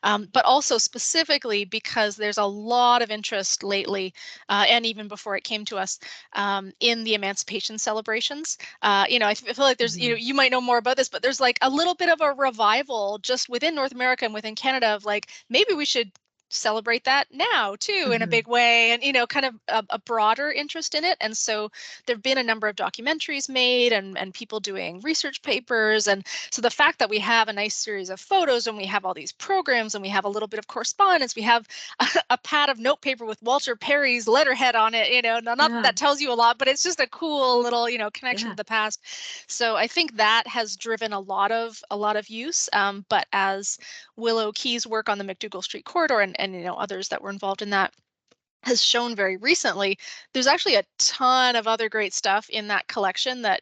Speaker 2: but also specifically because there's a lot of interest lately, and even before it came to us, in the emancipation celebrations. I feel like there's,
Speaker 1: Hmm.
Speaker 2: you might know more about this, but there's like a little bit of a revival just within North America and within Canada of like, maybe we should celebrate that now too in a
Speaker 1: Hmm.
Speaker 2: big way, and kind of a broader interest in it. And so there've been a number of documentaries made, and people doing research papers. And so the fact that we have a nice series of photos, and we have all these programs, and we have a little bit of correspondence, we have a pad of note paper with Walter Perry's letterhead on it, not that
Speaker 1: Yeah.
Speaker 2: that tells you a lot, but it's just a cool little connection
Speaker 1: Yeah.
Speaker 2: to the past. So I think that has driven a lot of use. But as Willow Key's work on the McDougall Street corridor, and others that were involved in that, has shown very recently, there's actually a ton of other great stuff in that collection, that,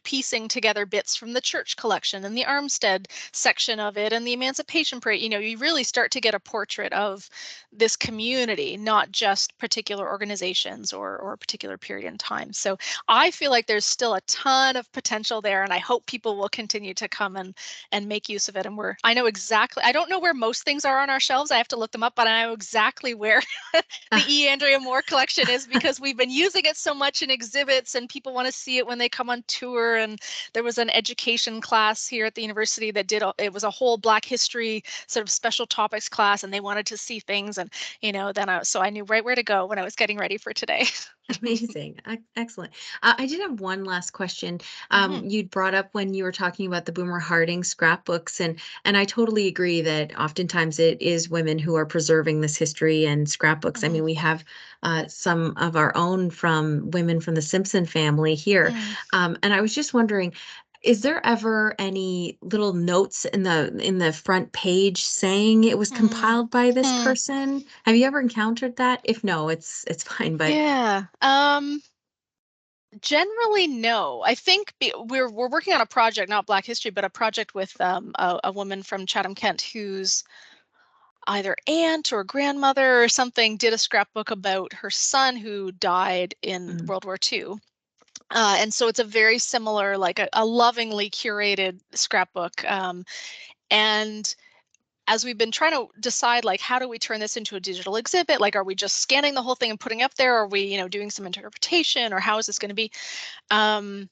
Speaker 2: piecing together bits from the church collection and the Armstead section of it and the Emancipation Parade, you really start to get a portrait of this community, not just particular organizations or a particular period in time. So I feel like there's still a ton of potential there, and I hope people will continue to come and make use of it. And I know exactly, I don't know where most things are on our shelves. I have to look them up, but I know exactly where the E. Andrea Moore collection is, because we've been using it so much in exhibits, and people want to see it when they come on tour. And there was an education class here at the university that it was a whole Black history sort of special topics class, and they wanted to see things. And so I knew right where to go when I was getting ready for today.
Speaker 1: Amazing. Excellent. I did have one last question.
Speaker 2: Hmm.
Speaker 1: You'd brought up when you were talking about the Boomer Harding scrapbooks, and I totally agree that oftentimes it is women who are preserving this history and scrapbooks. I
Speaker 2: Hmm.
Speaker 1: mean, we have some of our own from women from the Simpson family here.
Speaker 2: Mm.
Speaker 1: And I was just wondering, is there ever any little notes in the front page saying it was
Speaker 2: Mm.
Speaker 1: compiled by this
Speaker 2: Hmm.
Speaker 1: person? Have you ever encountered that? If no, it's fine, but
Speaker 2: Yeah. Generally, no. I think we're working on a project, not Black history, but a project with a woman from Chatham, Kent, whose either aunt or grandmother or something did a scrapbook about her son who died in
Speaker 1: mm,
Speaker 2: World War II. And so it's a very similar, like a lovingly curated scrapbook. And as we've been trying to decide, like, how do we turn this into a digital exhibit? Like, are we just scanning the whole thing and putting it up there? Or are we, doing some interpretation, or how is this going to be? Um,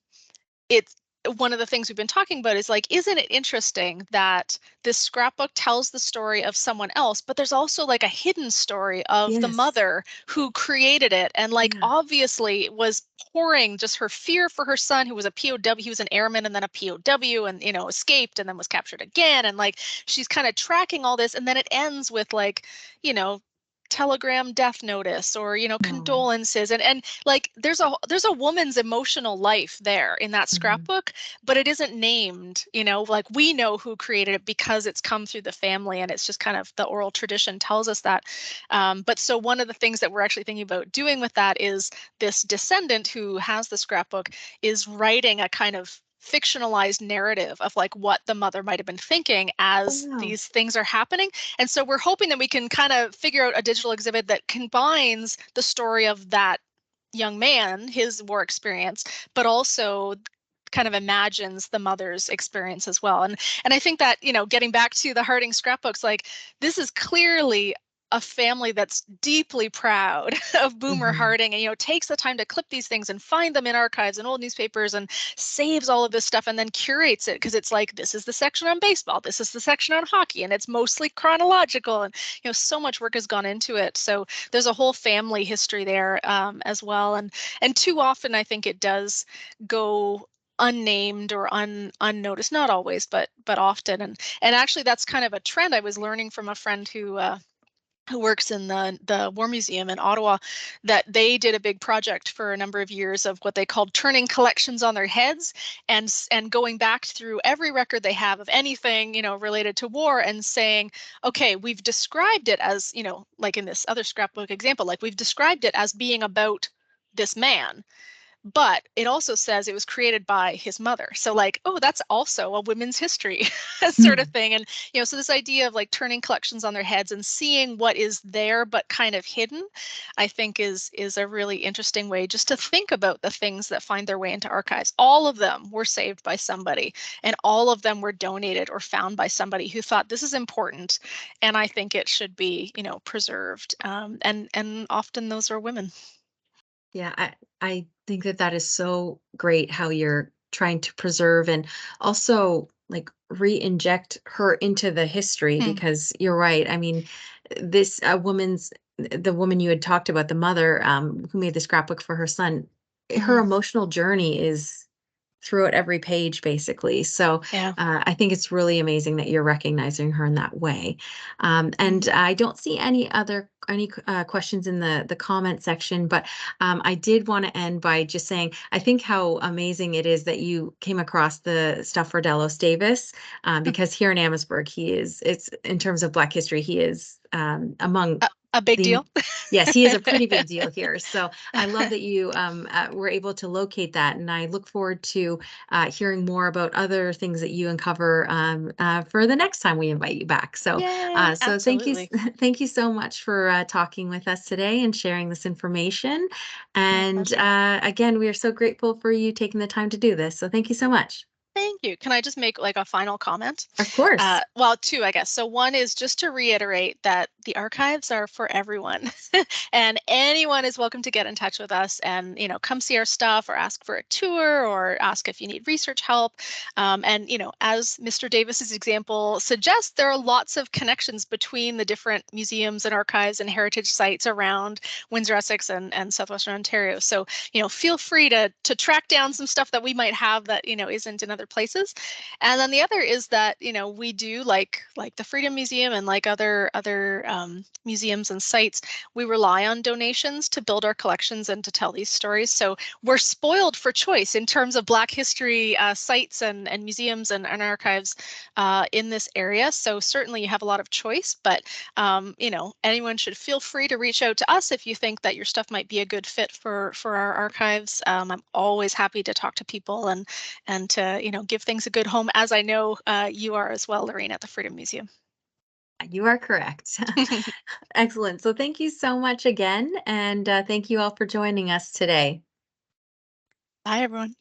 Speaker 2: it's One of the things we've been talking about is like, isn't it interesting that this scrapbook tells the story of someone else, but there's also like a hidden story of the
Speaker 1: yes.
Speaker 2: mother who created it, and like
Speaker 1: Yeah.
Speaker 2: obviously was pouring just her fear for her son, who was a POW. He was an airman and then a POW, and escaped and then was captured again. And like, she's kind of tracking all this, and then it ends with like, you know telegram death notice, or
Speaker 1: Oh.
Speaker 2: condolences. And like, there's a woman's emotional life there in that
Speaker 1: Mhm.
Speaker 2: scrapbook, but it isn't named. Like, we know who created it because it's come through the family, and it's just kind of the oral tradition tells us that. But so one of the things that we're actually thinking about doing with that is, this descendant who has the scrapbook is writing a kind of fictionalized narrative of like what the mother might have been thinking
Speaker 1: Oh,
Speaker 2: as
Speaker 1: wow.
Speaker 2: these things are happening. And so we're hoping that we can kind of figure out a digital exhibit that combines the story of that young man, his war experience, but also kind of imagines the mother's experience as well. And I think that, getting back to the Harding scrapbooks, like, this is clearly a family that's deeply proud of Boomer
Speaker 1: Mhm.
Speaker 2: Harding, and takes the time to clip these things and find them in archives and old newspapers, and saves all of this stuff, and then curates it, because it's like, this is the section on baseball, this is the section on hockey, and it's mostly chronological. And so much work has gone into it. So there's a whole family history there, as well. And too often I think it does go unnamed or unnoticed. Not always, but often. And actually, that's kind of a trend I was learning from a friend who works in the War Museum in Ottawa, that they did a big project for a number of years of what they called turning collections on their heads, and going back through every record they have of anything, related to war, and saying, okay, we've described it as, like in this other scrapbook example, like we've described it as being about this man, but it also says it was created by his mother. So like, oh, that's also a women's history sort of thing. And, so this idea of like turning collections on their heads and seeing what is there but kind of hidden, I think is a really interesting way just to think about the things that find their way into archives. All of them were saved by somebody, and all of them were donated or found by somebody who thought this is important, and I think it should be, preserved. And often those are women.
Speaker 1: Yeah, I think that that is so great how you're trying to preserve and also like re-inject her into the history,
Speaker 2: Hmm.
Speaker 1: because you're right. I mean, this woman's the woman you had talked about, the mother who made the scrapbook for her son, her
Speaker 2: Hmm.
Speaker 1: emotional journey is throughout every page basically. So
Speaker 2: Yeah.
Speaker 1: I think it's really amazing that you're recognizing her in that way. And
Speaker 2: Hmm.
Speaker 1: I don't see any questions in the comment section, but I did want to end by just saying I think how amazing it is that you came across the stuff for Delos Davis, because here in Amherstburg it's in terms of Black history, he is among
Speaker 2: A big
Speaker 1: the
Speaker 2: deal.
Speaker 1: yes, he is a pretty big deal here. So I love that you were able to locate that, and I look forward to hearing more about other things that you uncover for the next time we invite you back. So,
Speaker 2: Yay,
Speaker 1: so thank you,
Speaker 2: absolutely.
Speaker 1: thank you so much for talking with us today and sharing this information.
Speaker 2: My
Speaker 1: And
Speaker 2: pleasure.
Speaker 1: again, we are so grateful for you taking the time to do this. So thank you so much.
Speaker 2: Thank you. Can I just make like a final comment?
Speaker 1: Of course.
Speaker 2: Well, two, I guess. So one is just to reiterate that the archives are for everyone, and anyone is welcome to get in touch with us and, come see our stuff or ask for a tour or ask if you need research help. And, as Mr. Davis's example suggests, there are lots of connections between the different museums and archives and heritage sites around Windsor, Essex, and Southwestern Ontario. So, feel free to track down some stuff that we might have that, isn't in other places. And then the other is that, we do like the Freedom Museum and like other museums and sites, we rely on donations to build our collections and to tell these stories. So we're spoiled for choice in terms of Black history sites and museums and archives in this area. So certainly you have a lot of choice, but anyone should feel free to reach out to us if you think that your stuff might be a good fit for our archives. I'm always happy to talk to people and to, give things a good home, as I know you are as well, Lorraine, at the Freedom Museum.
Speaker 1: You are correct. Excellent. So thank you so much again. And thank you all for joining us today.
Speaker 2: Bye, everyone.